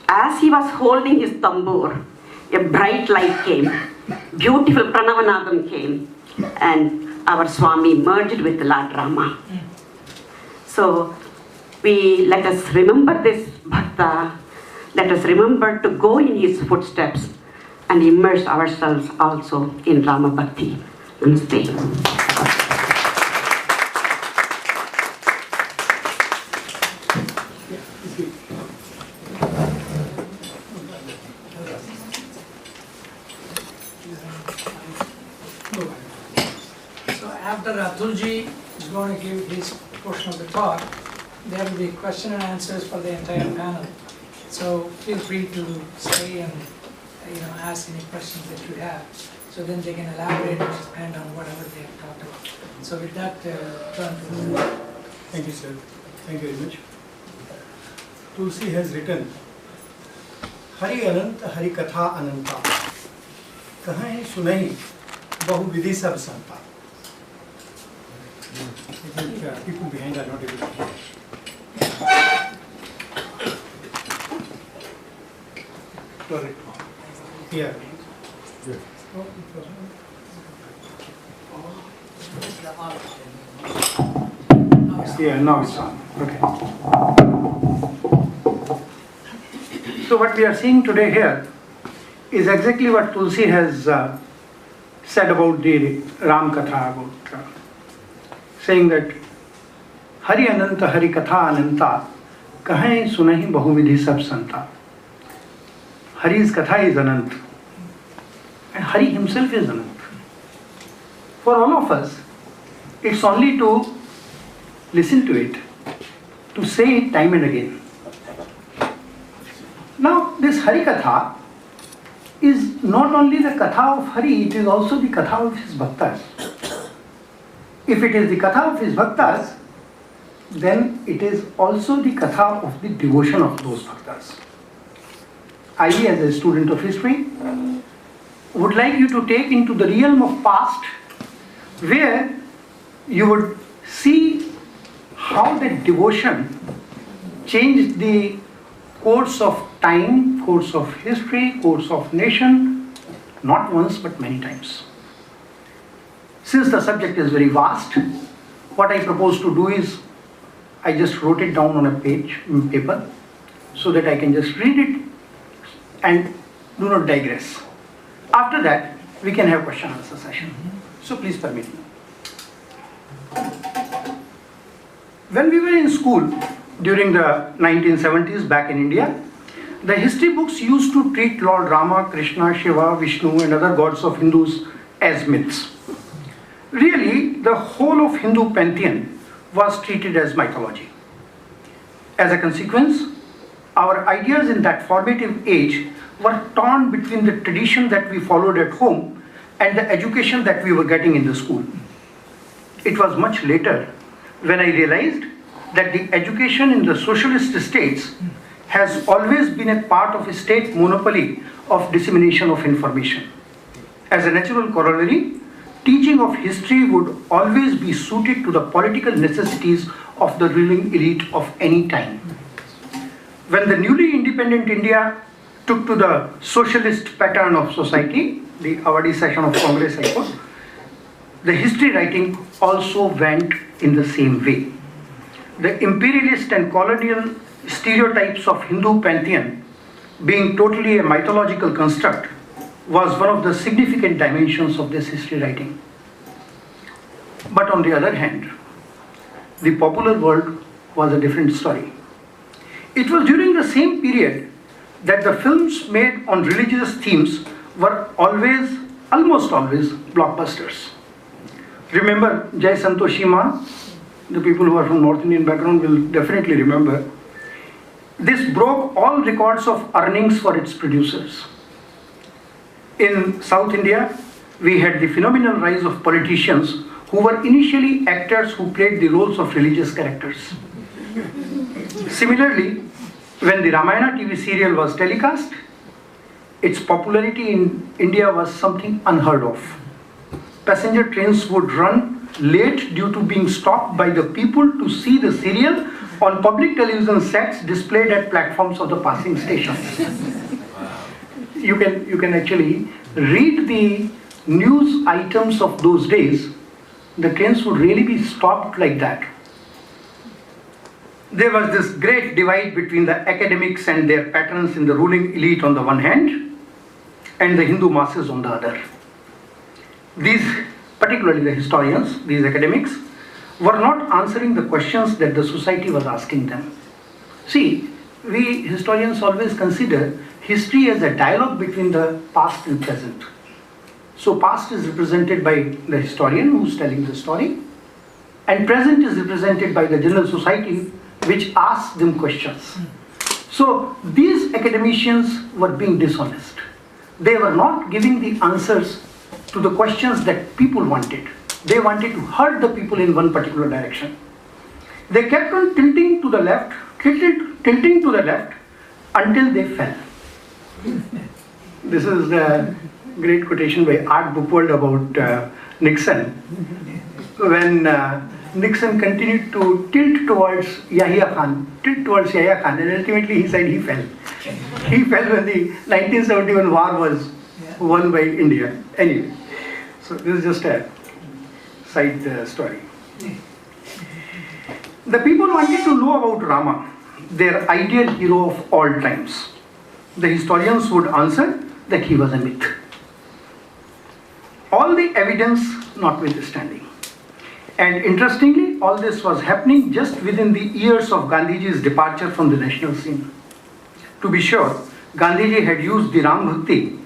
as he was holding his tamboor, a bright light came, beautiful Pranavanadam came, and our Swami merged with Lord Rama. So let us remember this Bhakta, let us remember to go in his footsteps and immerse ourselves also in Rama Bhakti. Namaste. After Atulji is going to give his portion of the talk, there will be question and answers for the entire panel. So feel free to stay and ask any questions that you have. So then they can elaborate and expand on whatever they have talked about. So with that, turn to Thank you, sir. Thank you very much. Tulsi has written, Hari Ananta Hari Katha Ananta, Kahain Sunahi Bahu Vidhi Sab Santa. I think people behind are not able to hear. Yeah. Yeah, now it's on. Okay. So what we are seeing today here is exactly what Tulsi has said about the Ram Katha, about saying that Hari Ananta Hari Katha Ananta Kahain Sunahi Bahuvidhi Sab Santa. Hari's Katha is Anant, and Hari himself is Anant. For all of us, it's only to listen to it, to say it time and again. Now, this Hari Katha is not only the Katha of Hari, it is also the Katha of his Bhaktas. If it is the Katha of his Bhaktas, then it is also the Katha of the devotion of those Bhaktas. I, as a student of history, would like you to take into the realm of past, where you would see how the devotion changed the course of time, course of history, course of nation, not once but many times. Since the subject is very vast, what I propose to do is, I just wrote it down on a page, paper, so that I can just read it and do not digress. After that, we can have question and answer session. So please permit me. When we were in school during the 1970s back in India, the history books used to treat Lord Rama, Krishna, Siva, Vishnu and other gods of Hindus as myths. Really, the whole of Hindu pantheon was treated as mythology. As a consequence, our ideas in that formative age were torn between the tradition that we followed at home and the education that we were getting in the school. It was much later when I realized that the education in the socialist states has always been a part of a state monopoly of dissemination of information. As a natural corollary, teaching of history would always be suited to the political necessities of the ruling elite of any time. When the newly independent India took to the socialist pattern of society, the Avadi session of Congress, I quote, the history writing also went in the same way. The imperialist and colonial stereotypes of Hindu pantheon being totally a mythological construct was one of the significant dimensions of this history writing. But on the other hand, the popular world was a different story. It was during the same period that the films made on religious themes were almost always blockbusters. Remember Jai Santoshi Maan? The people who are from North Indian background will definitely remember. This broke all records of earnings for its producers. In South India, we had the phenomenal rise of politicians who were initially actors who played the roles of religious characters. Similarly, when the Ramayana TV serial was telecast, its popularity in India was something unheard of. Passenger trains would run late due to being stopped by the people to see the serial on public television sets displayed at platforms of the passing stations. You can actually read the news items of those days. The trains would really be stopped like that. There was this great divide between the academics and their patrons in the ruling elite on the one hand, and the Hindu masses on the other. These, particularly the historians, these academics, were not answering the questions that the society was asking them. See, we historians always consider history as a dialogue between the past and present. So past is represented by the historian who's telling the story, and present is represented by the general society which asks them questions. So these academicians were being dishonest. They were not giving the answers to the questions that people wanted. They wanted to herd the people in one particular direction. They kept on tilting to the left, tilting to the left until they fell. This is a great quotation by Art Buchwald about Nixon. When Nixon continued to tilt towards Yahya Khan, and ultimately he said he fell. He fell when the 1971 war was won by India. Anyway, so this is just a side story. The people wanted to know about Rama, their ideal hero of all times. The historians would answer that he was a myth. All the evidence notwithstanding. And interestingly, all this was happening just within the years of Gandhiji's departure from the national scene. To be sure, Gandhiji had used the Ram Bhakti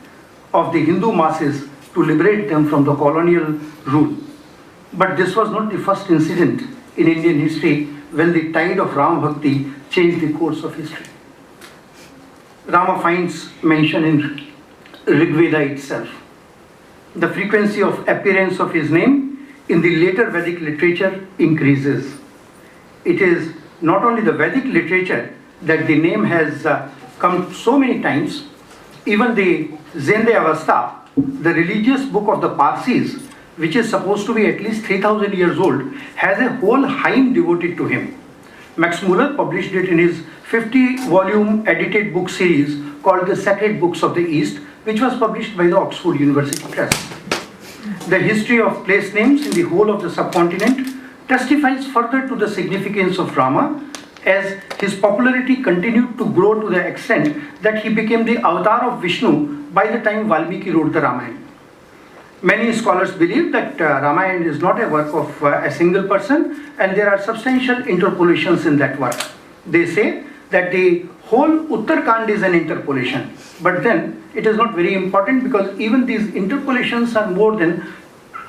of the Hindu masses to liberate them from the colonial rule. But this was not the first incident in Indian history when the tide of Ram Bhakti changed the course of history. Rama finds mention in Rig Veda itself. The frequency of appearance of his name in the later Vedic literature increases. It is not only the Vedic literature that the name has come so many times, even the Zende Avastha, the religious book of the Parsis, which is supposed to be at least 3,000 years old, has a whole hymn devoted to him. Max Muller published it in his 50-volume edited book series called The Sacred Books of the East, which was published by the Oxford University Press. The history of place names in the whole of the subcontinent testifies further to the significance of Rama, as his popularity continued to grow to the extent that he became the avatar of Vishnu by the time Valmiki wrote the Ramayana. Many scholars believe that Ramayana is not a work of a single person, and there are substantial interpolations in that work. They say that the whole Uttarkand is an interpolation, but then it is not very important because even these interpolations are more than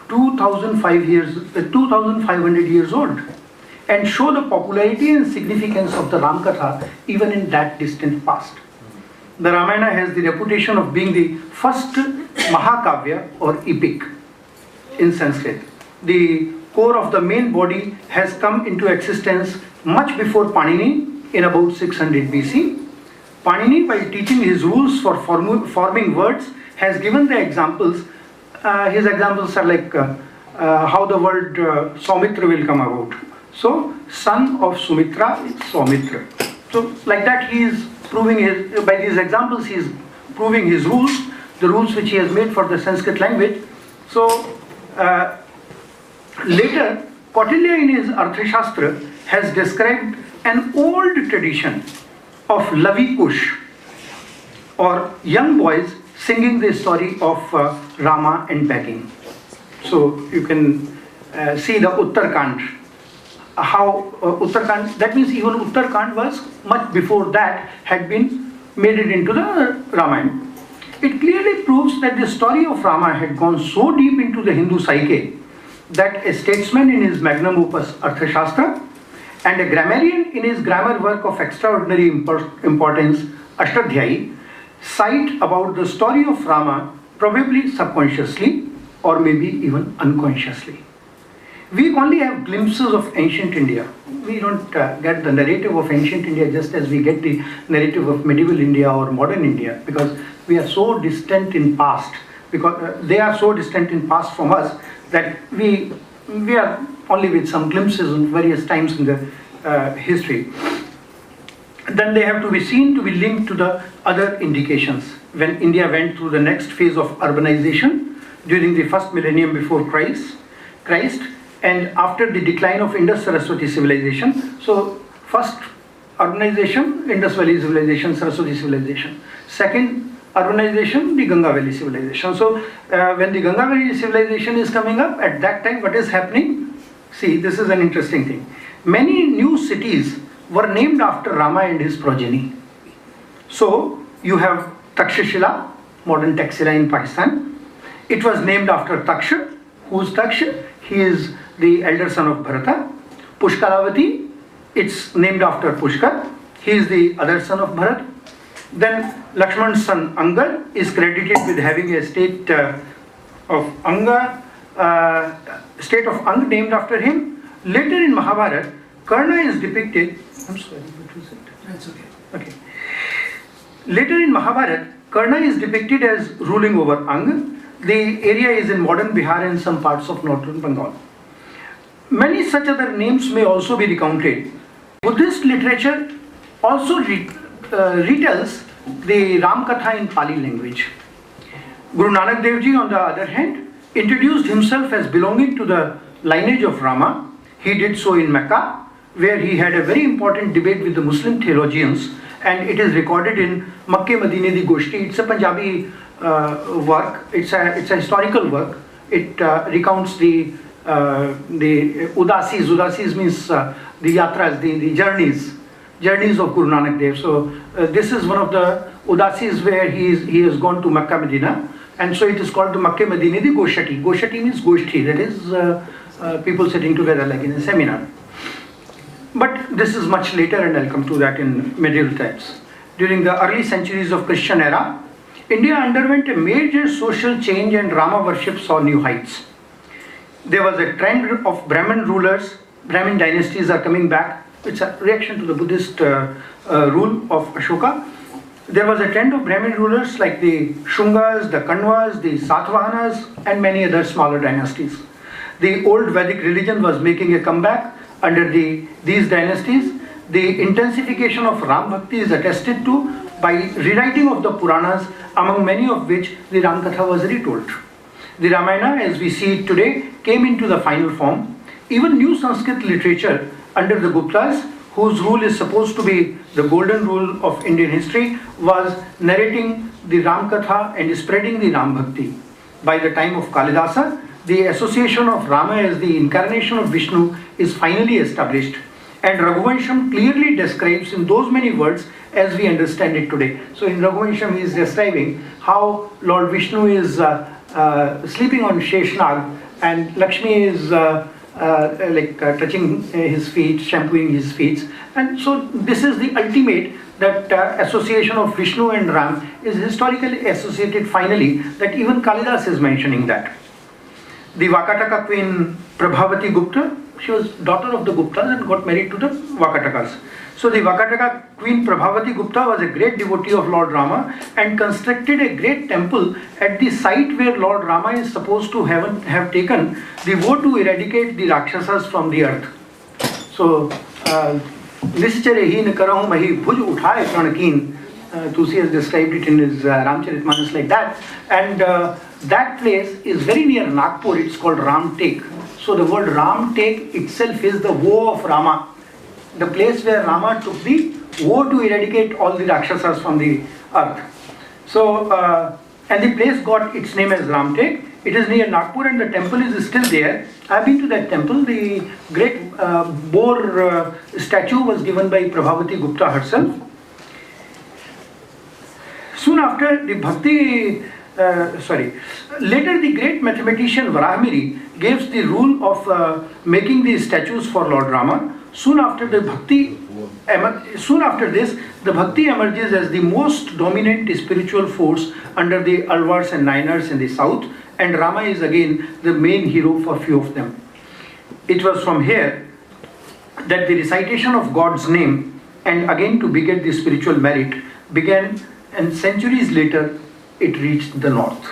2,500 years old and show the popularity and significance of the Ram Katha even in that distant past. The Ramayana has the reputation of being the first Mahakavya or epic in Sanskrit. The core of the main body has come into existence much before Panini in about 600 BC. Panini, while teaching his rules for forming words, has given the examples. His examples are like how the word Saumitra will come about. So, son of Sumitra is Saumitra. So, like that he is proving by these examples he is proving his rules, the rules which he has made for the Sanskrit language. So, later, Kautilya in his Arthashastra has described an old tradition of Lavi Kush, or young boys singing the story of Rama and begging. So you can see the Uttarkand, how Uttarkand, that means even Uttarkand was much before that had been made it into the Ramayana. It clearly proves that the story of Rama had gone so deep into the Hindu psyche that a statesman in his magnum opus Arthashastra and a grammarian in his grammar work of extraordinary importance Ashtadhyayi cite about the story of Rama probably subconsciously or maybe even unconsciously. We only have glimpses of ancient India. We don't get the narrative of ancient India just as we get the narrative of medieval India or modern India, because we are so distant in past, because they are so distant in past from us that we are only with some glimpses in various times in the history. Then they have to be seen to be linked to the other indications. When India went through the next phase of urbanization during the first millennium before Christ, and after the decline of Indus-Saraswati civilization. So first urbanization, Indus Valley civilization, Saraswati civilization. Second urbanization, the Ganga Valley civilization. So when the Ganga Valley civilization is coming up, at that time what is happening? See, this is an interesting thing. Many new cities were named after Rama and his progeny. So you have Takshashila, modern Taxila in Pakistan. It was named after Taksha. Who's Taksha? He is the elder son of Bharata. Pushkaravati, it's named after Pushkar. He is the other son of Bharat. Then Lakshman's son Angad is credited with having a state of Anga, state of Ang named after him. Later in Mahabharata, Karna is depicted. I'm sorry, what was it? That's okay. Okay. Later in Mahabharata, Karna is depicted as ruling over Ang. The area is in modern Bihar and some parts of northern Bengal. Many such other names may also be recounted. Buddhist literature also retells the Ram Katha in Pali language. Guru Nanak Dev Ji, on the other hand, introduced himself as belonging to the lineage of Rama. He did so in Mecca, where he had a very important debate with the Muslim theologians, and it is recorded in Makke Madine di Goshti. It's a Punjabi work. It's a historical work. It recounts the udasis. Udasis means the yatras, the journeys of Guru Nanak Dev. So this is one of the udasis where he has gone to Makkah Medina, and so it is called the Makke Madine di Goshati. Goshati means Goshti, that is people sitting together like in a seminar. But this is much later, and I'll come to that in medieval times. During the early centuries of Christian era, India underwent a major social change and Rama worship saw new heights. There was a trend of Brahmin rulers. Brahmin dynasties are coming back. It's a reaction to the Buddhist rule of Ashoka. There was a trend of Brahmin rulers like the Shungas, the Kanvas, the Satavahanas, and many other smaller dynasties. The old Vedic religion was making a comeback under these dynasties. The intensification of Ram Bhakti is attested to by rewriting of the Puranas, among many of which the Ram Katha was retold. The Ramayana, as we see it today, came into the final form. Even new Sanskrit literature under the Guptas, whose rule is supposed to be the golden rule of Indian history, was narrating the Ram Katha and spreading the Ram Bhakti. By the time of Kalidasa, the association of Rama as the incarnation of Vishnu is finally established, and Raghuvansham clearly describes in those many words as we understand it today. So in Raghuvansham he is describing how Lord Vishnu is sleeping on Sheshnag, and Lakshmi is touching his feet, shampooing his feet. And so this is the ultimate, that association of Vishnu and Ram is historically associated finally, that even Kalidas is mentioning that. The Vakataka queen Prabhavati Gupta. She was daughter of the Guptas and got married to the Vakatakas. So the Vakataka Queen Prabhavati Gupta was a great devotee of Lord Rama and constructed a great temple at the site where Lord Rama is supposed to have taken the vow to eradicate the Rakshasas from the earth. So, Nischare heen karahu mahi bhuj uthaye pranakeen. Tulsi has described it in his Ramcharitmanas like that. And that place is very near Nagpur. It's called Ramtek. So the word Ramtek itself is the woe of Rama. The place where Rama took the woe to eradicate all the Rakshasas from the earth. So, and the place got its name as Ramtek. It is near Nagpur and the temple is still there. I have been to that temple. The great boar statue was given by Prabhavati Gupta herself. Soon after, the Bhakti, later the great mathematician Varahamiri gives the rule of making these statues for Lord Rama. Soon after this, the Bhakti emerges as the most dominant spiritual force under the Alvars and Nainars in the south, and Rama is again the main hero for few of them. It was from here that the recitation of God's name, and again to beget the spiritual merit, began, and centuries later it reached the north.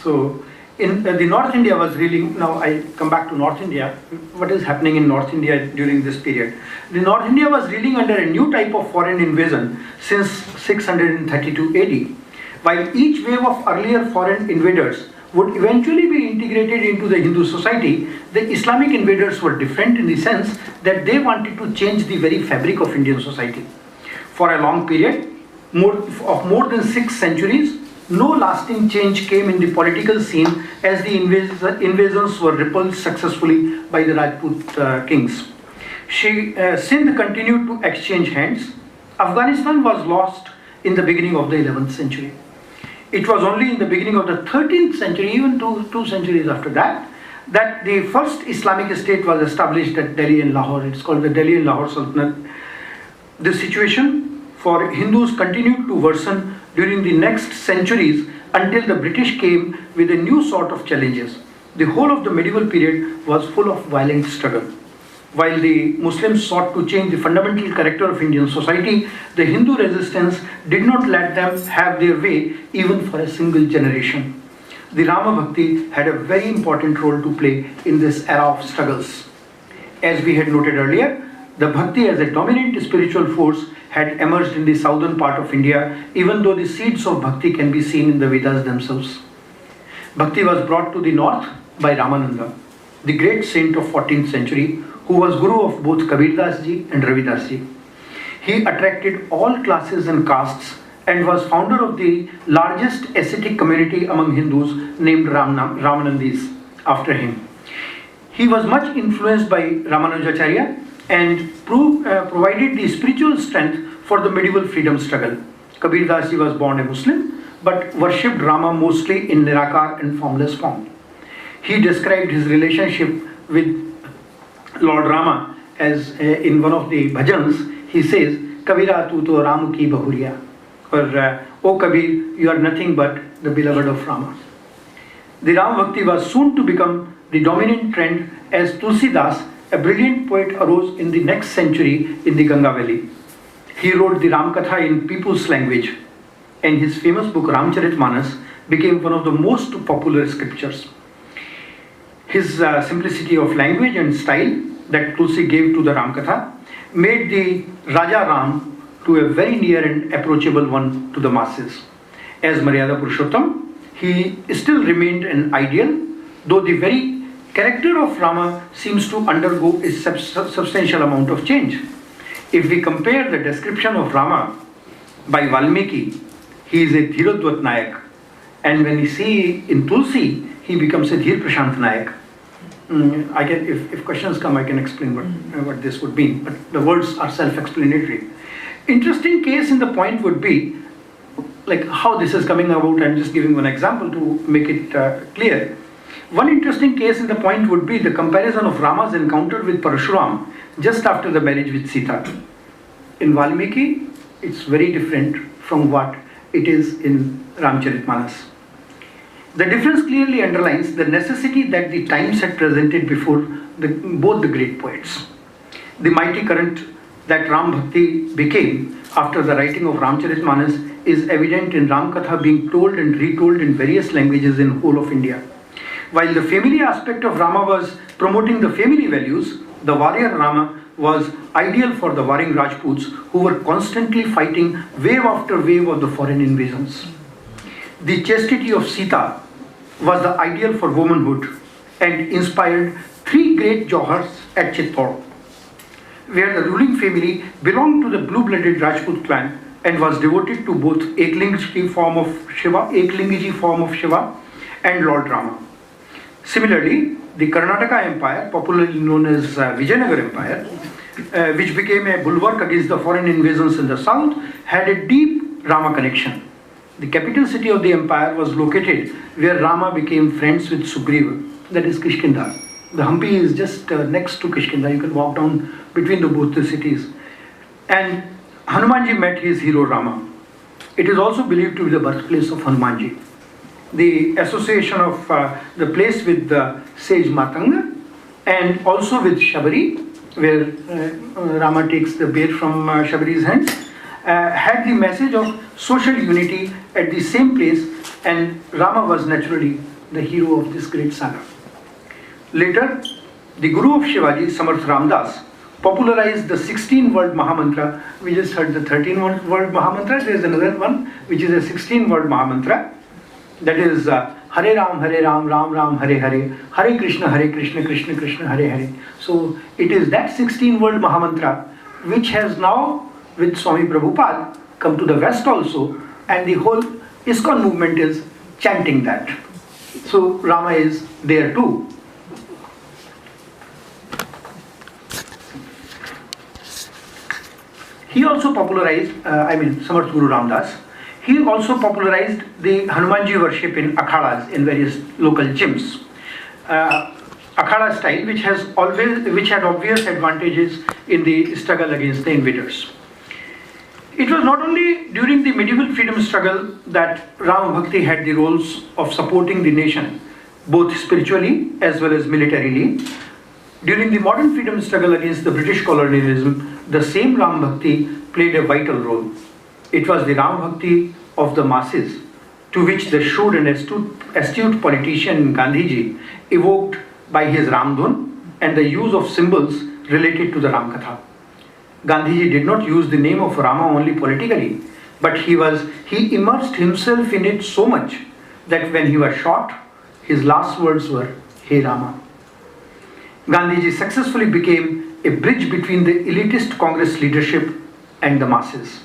So in the North India was really, now I come back to North India, what is happening in North India during this period. The North India was reeling under a new type of foreign invasion since 632 AD. While each wave of earlier foreign invaders would eventually be integrated into the Hindu society, the Islamic invaders were different in the sense that they wanted to change the very fabric of Indian society. For a long period, more than 6 centuries, no lasting change came in the political scene as the invasions were repulsed successfully by the Rajput kings. Sindh continued to exchange hands. Afghanistan was lost in the beginning of the 11th century. It was only in the beginning of the 13th century, even two centuries after that, that the first Islamic state was established at Delhi and Lahore. It's called the Delhi and Lahore Sultanate. The situation for Hindus continued to worsen during the next centuries until the British came with a new sort of challenges. The whole of the medieval period was full of violent struggle. While the Muslims sought to change the fundamental character of Indian society, the Hindu resistance did not let them have their way even for a single generation. The Rama Bhakti had a very important role to play in this era of struggles. As we had noted earlier, the Bhakti as a dominant spiritual force had emerged in the southern part of India, even though the seeds of Bhakti can be seen in the Vedas themselves. Bhakti was brought to the north by Ramananda, the great saint of 14th century, who was guru of both Kabir Das ji and Ravi Das ji. He attracted all classes and castes and was founder of the largest ascetic community among Hindus named Ramanandis after him. He was much influenced by Ramanujacharya and provided the spiritual strength for the medieval freedom struggle. Kabir Das ji was born a Muslim but worshipped Rama mostly in Nirakar and formless form. He described his relationship with Lord Rama as in one of the bhajans, he says, Kabira tu to Ram ki bahuriya, or O Kabir, you are nothing but the beloved of Rama. The Rama Bhakti was soon to become the dominant trend as Tulsi Das, a brilliant poet, arose in the next century in the Ganga Valley. He wrote the Ram Katha in people's language, and his famous book Ramcharitmanas became one of the most popular scriptures. His simplicity of language and style that Tulsi gave to the Ram Katha made the Raja Ram to a very near and approachable one to the masses. As Maryada Purushottam, he still remained an ideal, though the very character of Rama seems to undergo a substantial amount of change. If we compare the description of Rama by Valmiki, he is a Dhirodvat Nayak, and when we see in Tulsi, he becomes a Dhir Prashant Nayak. If questions come, I can explain what this would mean, but the words are self-explanatory. Interesting case in the point would be, like how this is coming about. I'm just giving one example to make it clear. One interesting case in the point would be the comparison of Rama's encounter with Parashuram just after the marriage with Sita. In Valmiki, it's very different from what it is in Ramcharitmanas. The difference clearly underlines the necessity that the times had presented before both the great poets. The mighty current that Ram Bhakti became after the writing of Ramcharitmanas is evident in Ram Katha being told and retold in various languages in whole of India. While the family aspect of Rama was promoting the family values, the warrior Rama was ideal for the warring Rajputs who were constantly fighting wave after wave of the foreign invasions. The chastity of Sita was the ideal for womanhood and inspired 3 great Johars at Chittor, where the ruling family belonged to the blue-blooded Rajput clan and was devoted to both Eklingaji form of Shiva and Lord Rama. Similarly, the Karnataka Empire, popularly known as Vijayanagar Empire, which became a bulwark against the foreign invasions in the south, had a deep Rama connection. The capital city of the empire was located where Rama became friends with Sugriva, that is Kishkinda. The Hampi is just next to Kishkinda. You can walk down between both the cities. And Hanumanji met his hero Rama. It is also believed to be the birthplace of Hanumanji. The association of the place with the sage Matanga and also with Shabari, where Rama takes the bear from Shabari's hands, had the message of social unity at the same place, and Rama was naturally the hero of this great saga. Later, the Guru of Shivaji, Samarth Ramdas, popularized the 16-word Maha-Mantra. We just heard the 13-word Maha-Mantra. There is another one which is a 16-word Maha-Mantra. That is Hare Ram, Ram Ram, Hare Hare, Hare Krishna, Krishna Krishna, Hare Hare. So it is that 16-word Maha-Mantra which has now, with Swami Prabhupada, come to the West also, and the whole ISKCON movement is chanting that. So Rama is there too. He also popularized, Samarth Guru Ramdas, he also popularized the Hanumanji worship in akhadas, in various local gyms. Akhada style, which had obvious advantages in the struggle against the invaders. It was not only during the medieval freedom struggle that Rama Bhakti had the roles of supporting the nation, both spiritually as well as militarily. During the modern freedom struggle against the British colonialism, the same Ram Bhakti played a vital role. It was the Ram Bhakti of the masses, to which the shrewd and astute politician Gandhiji evoked by his Ramdhun and the use of symbols related to the Ram Katha. Gandhiji did not use the name of Rama only politically, but he immersed himself in it so much that when he was shot, his last words were, "Hey Rama." Gandhiji successfully became a bridge between the elitist Congress leadership and the masses.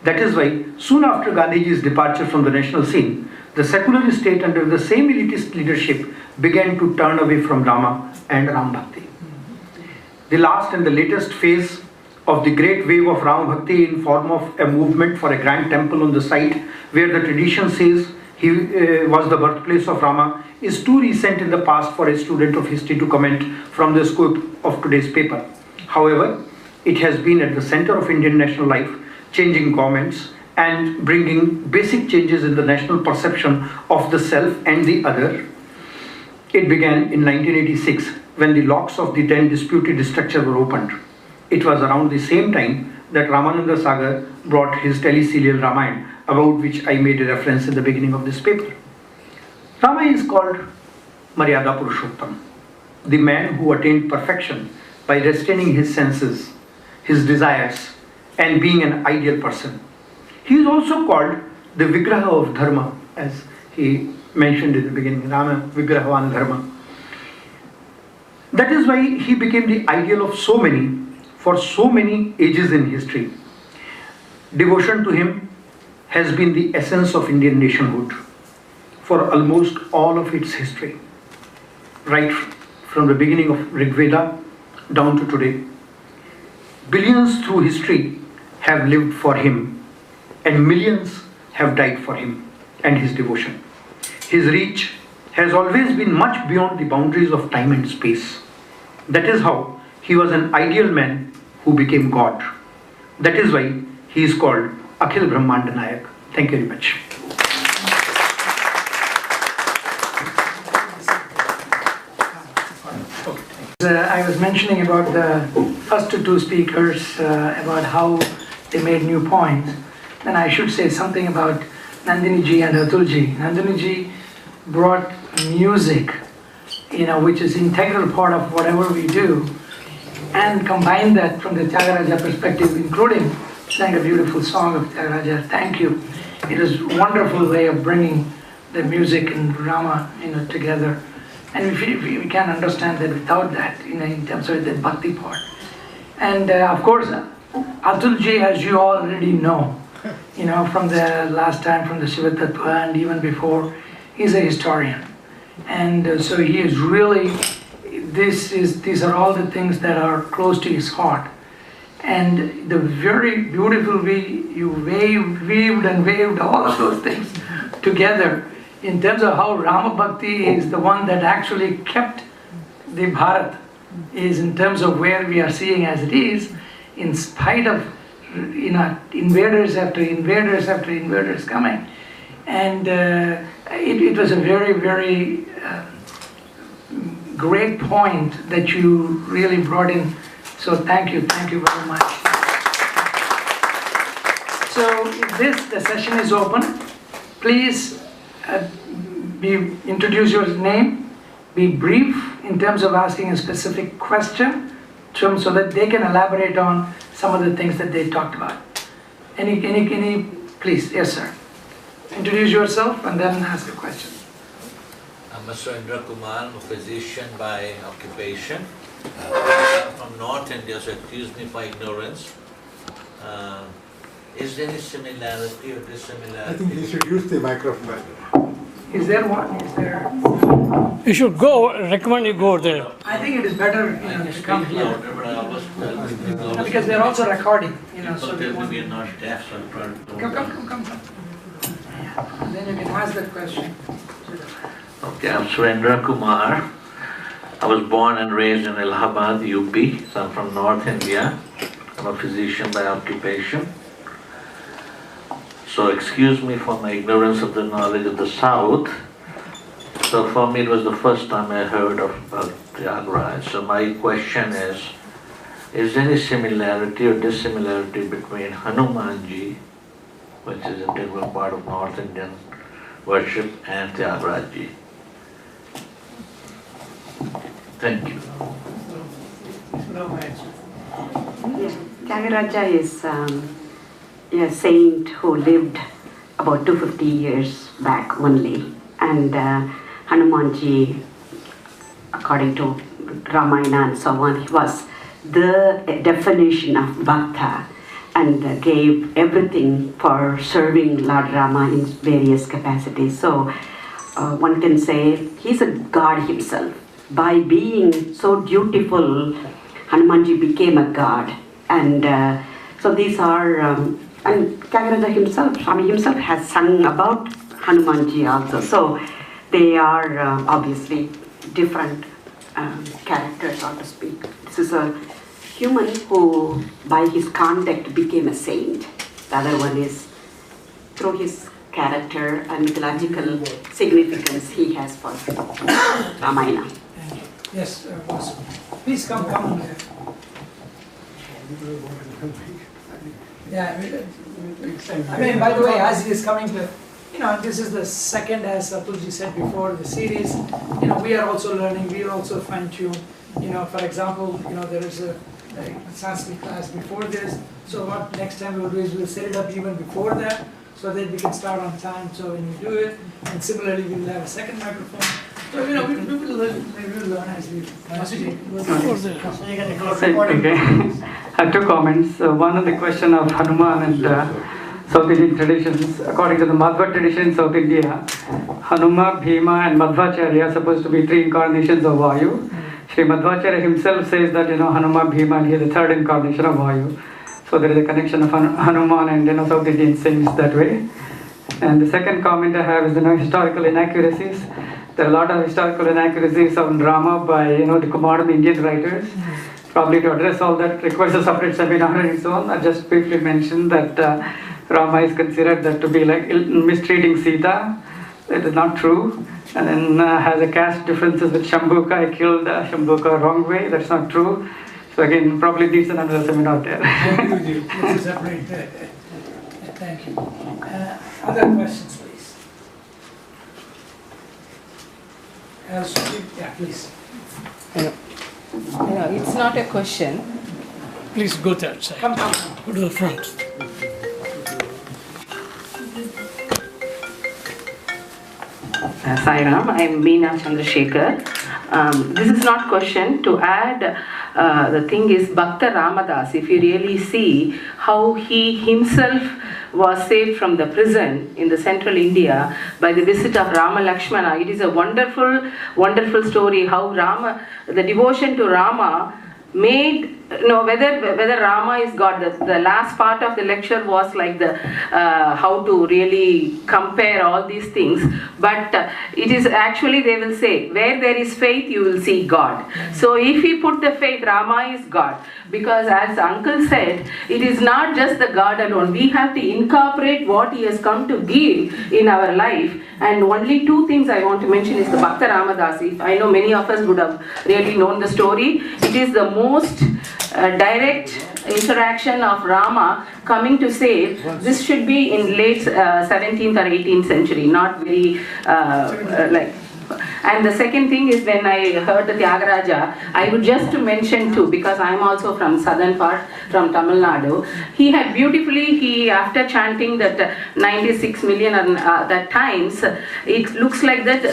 That is why, soon after Gandhiji's departure from the national scene, the secular state under the same elitist leadership began to turn away from Rama and Ram Bhakti. The last and the latest phase of the great wave of Rama Bhakti in form of a movement for a grand temple on the site where the tradition says he was the birthplace of Rama is too recent in the past for a student of history to comment from the scope of today's paper. However, it has been at the center of Indian national life, changing governments and bringing basic changes in the national perception of the self and the other. It began in 1986 when the locks of the then disputed structure were opened. It was around the same time that Ramananda Sagar brought his teleserial Ramayana, about which I made a reference in the beginning of this paper. Rama is called Maryada Purushottam, the man who attained perfection by restraining his senses, his desires, and being an ideal person. He is also called the Vigraha of Dharma, as he mentioned in the beginning, Rama Vigrahavan Dharma. That is why he became the ideal of so many, for so many ages in history. Devotion to him has been the essence of Indian nationhood for almost all of its history, right from the beginning of Rig Veda down to today. Billions through history have lived for him, and millions have died for him and his devotion. His reach has always been much beyond the boundaries of time and space. That is how he was an ideal man who became God. That is why he is called Akhil Brahmanda Nayak. Thank you very much. I was mentioning about the first two speakers, about how they made new points, then I should say something about Nandini ji and Atul ji. Nandini ji brought music, which is integral part of whatever we do, and combined that from the Thyagaraja perspective, including sang a beautiful song of Thyagaraja, Thank You. It is a wonderful way of bringing the music and Rama, together. And we can understand that without that, in terms of the Bhakti part. And of course, Atul ji, as you already know, from the last time from the Siva Tattwa and even before, he's a historian. And so he is really, these are all the things that are close to his heart. And the very beautiful way you weaved and waved all of those things together in terms of how Rama Bhakti is the one that actually kept the Bharat, is in terms of where we are seeing as it is, in spite of invaders after invaders after invaders coming. And it was a very, very great point that you really brought in. So thank you very much. So the session is open. Please introduce your name, be brief in terms of asking a specific question, so that they can elaborate on some of the things that they talked about. Any, please, yes sir. Introduce yourself and then ask a question. I'm Mr. Indra Kumar, I'm a physician by occupation. I'm from North India, so excuse me for ignorance. Is there any similarity or dissimilarity? I think you should use the microphone. Is there one? Is there? You should go, recommend you go there. I think it is better to come here. Louder, but I always tell Because they're also recording, people so they tell me want... we are not deaf, so I'm trying to... Come. Yeah. Then you can ask that question. Okay, I'm Surendra Kumar. I was born and raised in Allahabad, UP, so I'm from North India. I'm a physician by occupation. So excuse me for my ignorance of the knowledge of the South. So for me it was the first time I heard of Thyagaraja. So my question is there any similarity or dissimilarity between Hanumanji, which is an integral part of North Indian worship, and Thyagaraja? Thank you. Thyagaraja is a saint who lived about 250 years back only. And Hanumanji, according to Ramayana and so on, he was the definition of Bhakta and gave everything for serving Lord Rama in various capacities. So one can say he's a god himself. By being so dutiful, Hanumanji became a god. And so these are, and Thyagaraja himself has sung about Hanumanji also. So they are obviously different characters, so to speak. This is a human who, by his conduct, became a saint. The other one is through his character and mythological significance he has for Ramayana. Yes, please come. Yeah, I mean, by the way, as he is coming to, this is the second, as Atulji said before, the series. We are also learning, we are also fine-tuned. For example, there is a Sanskrit class before this. So what next time we'll do is we'll set it up even before that, so that we can start on time. So when we do it, and similarly we'll have a second microphone. So we will learn as we Okay. I have two comments. One on the question of Hanuman and South Indian traditions. According to the Madhva tradition in South India, Hanuma, Bhima and Madhvacharya are supposed to be three incarnations of Vayu. Sri Madhvacharya himself says that Hanuma, Bhima, and he is the third incarnation of Vayu. So there is a connection of Hanuman and South Indian saints that way. And the second comment I have is historical inaccuracies. There are a lot of historical inaccuracies on Rama by the Kumar Indian writers. Probably to address all that requires a separate seminar and so on. I just briefly mentioned that Rama is considered that to be like mistreating Sita, It is not true. And then has a caste differences with Shambhuka. I killed Shambhuka wrong way. That's not true. So again, probably needs another seminar there. I agree with you. It's a separate. Thank you. Other questions, please. Yeah, please. It's not a question. Please go to that side. Come. Go to the front. Sairam, I'm Meena Chandrasekhar. This is not question. To add, the thing is Bhakta Ramadas, if you really see how he himself was saved from the prison in the central India by the visit of Rama Lakshmana. It is a wonderful, wonderful story how Rama, the devotion to Rama made, whether Rama is God. The last part of the lecture was like the how to really compare all these things, but it is actually, they will say, where there is faith you will see God. So if we put the faith, Rama is God, because as uncle said, it is not just the God alone. We have to incorporate what he has come to give in our life. And only two things I want to mention is the Bhakta Ramadasi. I know many of us would have really known the story. It is the most direct interaction of Rama coming to save. This should be in late 17th or 18th century, not very like. And the second thing is, when I heard the Thyagaraja, I would just to mention too, because I am also from southern part, from Tamil Nadu. He had beautifully, after chanting that 96 million that times, it looks like that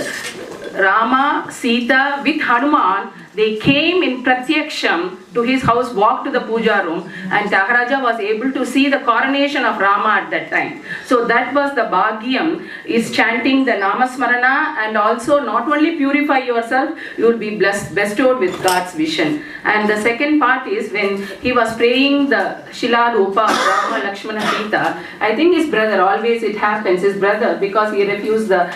Rama, Sita with Hanuman, they came in Pratyaksham to his house, walked to the puja room, and Thyagaraja was able to see the coronation of Rama at that time. So that was the Bhagyam, is chanting the Namasmarana, and also not only purify yourself, you will be bestowed with God's vision. And the second part is when he was praying the Shila Rupa of Rama, Lakshmana, Sita, I think his brother, always it happens, his brother, because he refused the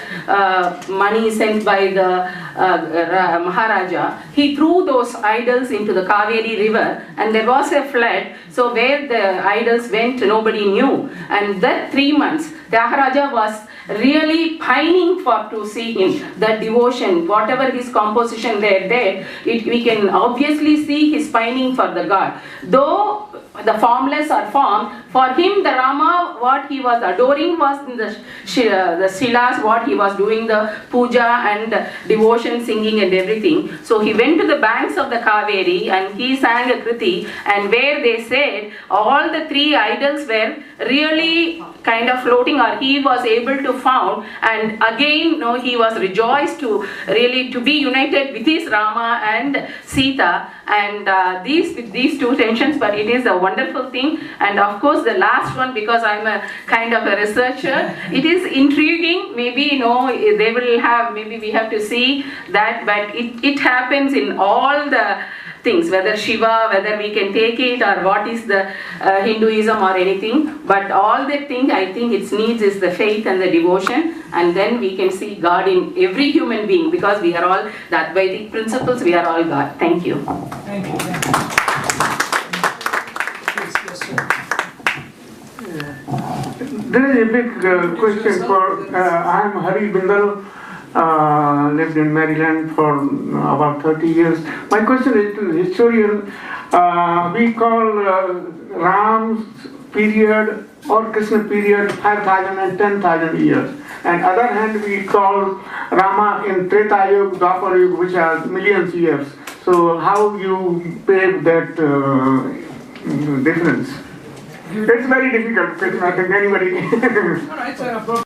money sent by the Maharaja, he threw those idols into the Kaveri river, and there was a flood. So where the idols went, nobody knew. And that 3 months, Thyagaraja was really pining for to see him. That devotion, whatever his composition there, we can obviously see his pining for the God. Though the formless are formed, for him the Rama, what he was adoring was in the Shilas, what he was doing, the puja and devotion, singing and everything. So he went to the banks of the Kaveri and he sang a kriti, and where they said all the 3 idols were really kind of floating, or he was able to found, and again he was rejoiced to really to be united with his Rama and Sita, and these two tensions. But it is a wonderful thing. And of course the last one, because I'm a kind of a researcher, it is intriguing. Maybe they will have, maybe we have to see that, but it happens in all the things, whether Shiva, whether we can take it, or what is the Hinduism or anything. But all the thing, I think its needs is the faith and the devotion, and then we can see God in every human being, because we are all, the Avataric principles, we are all God. Thank you. Thank you. Thank you. Yes, sir. There is a big question for, I am Hari Bindal, lived in Maryland for about 30 years. My question is to the historian. We call Ram's period or Krishna period 5,000 and 10,000 years. And other hand, we call Rama in Treta Yuga, Dwapar Yuga, which are millions of years. So how you pay that difference? It's very difficult, I think anybody. All right, sir.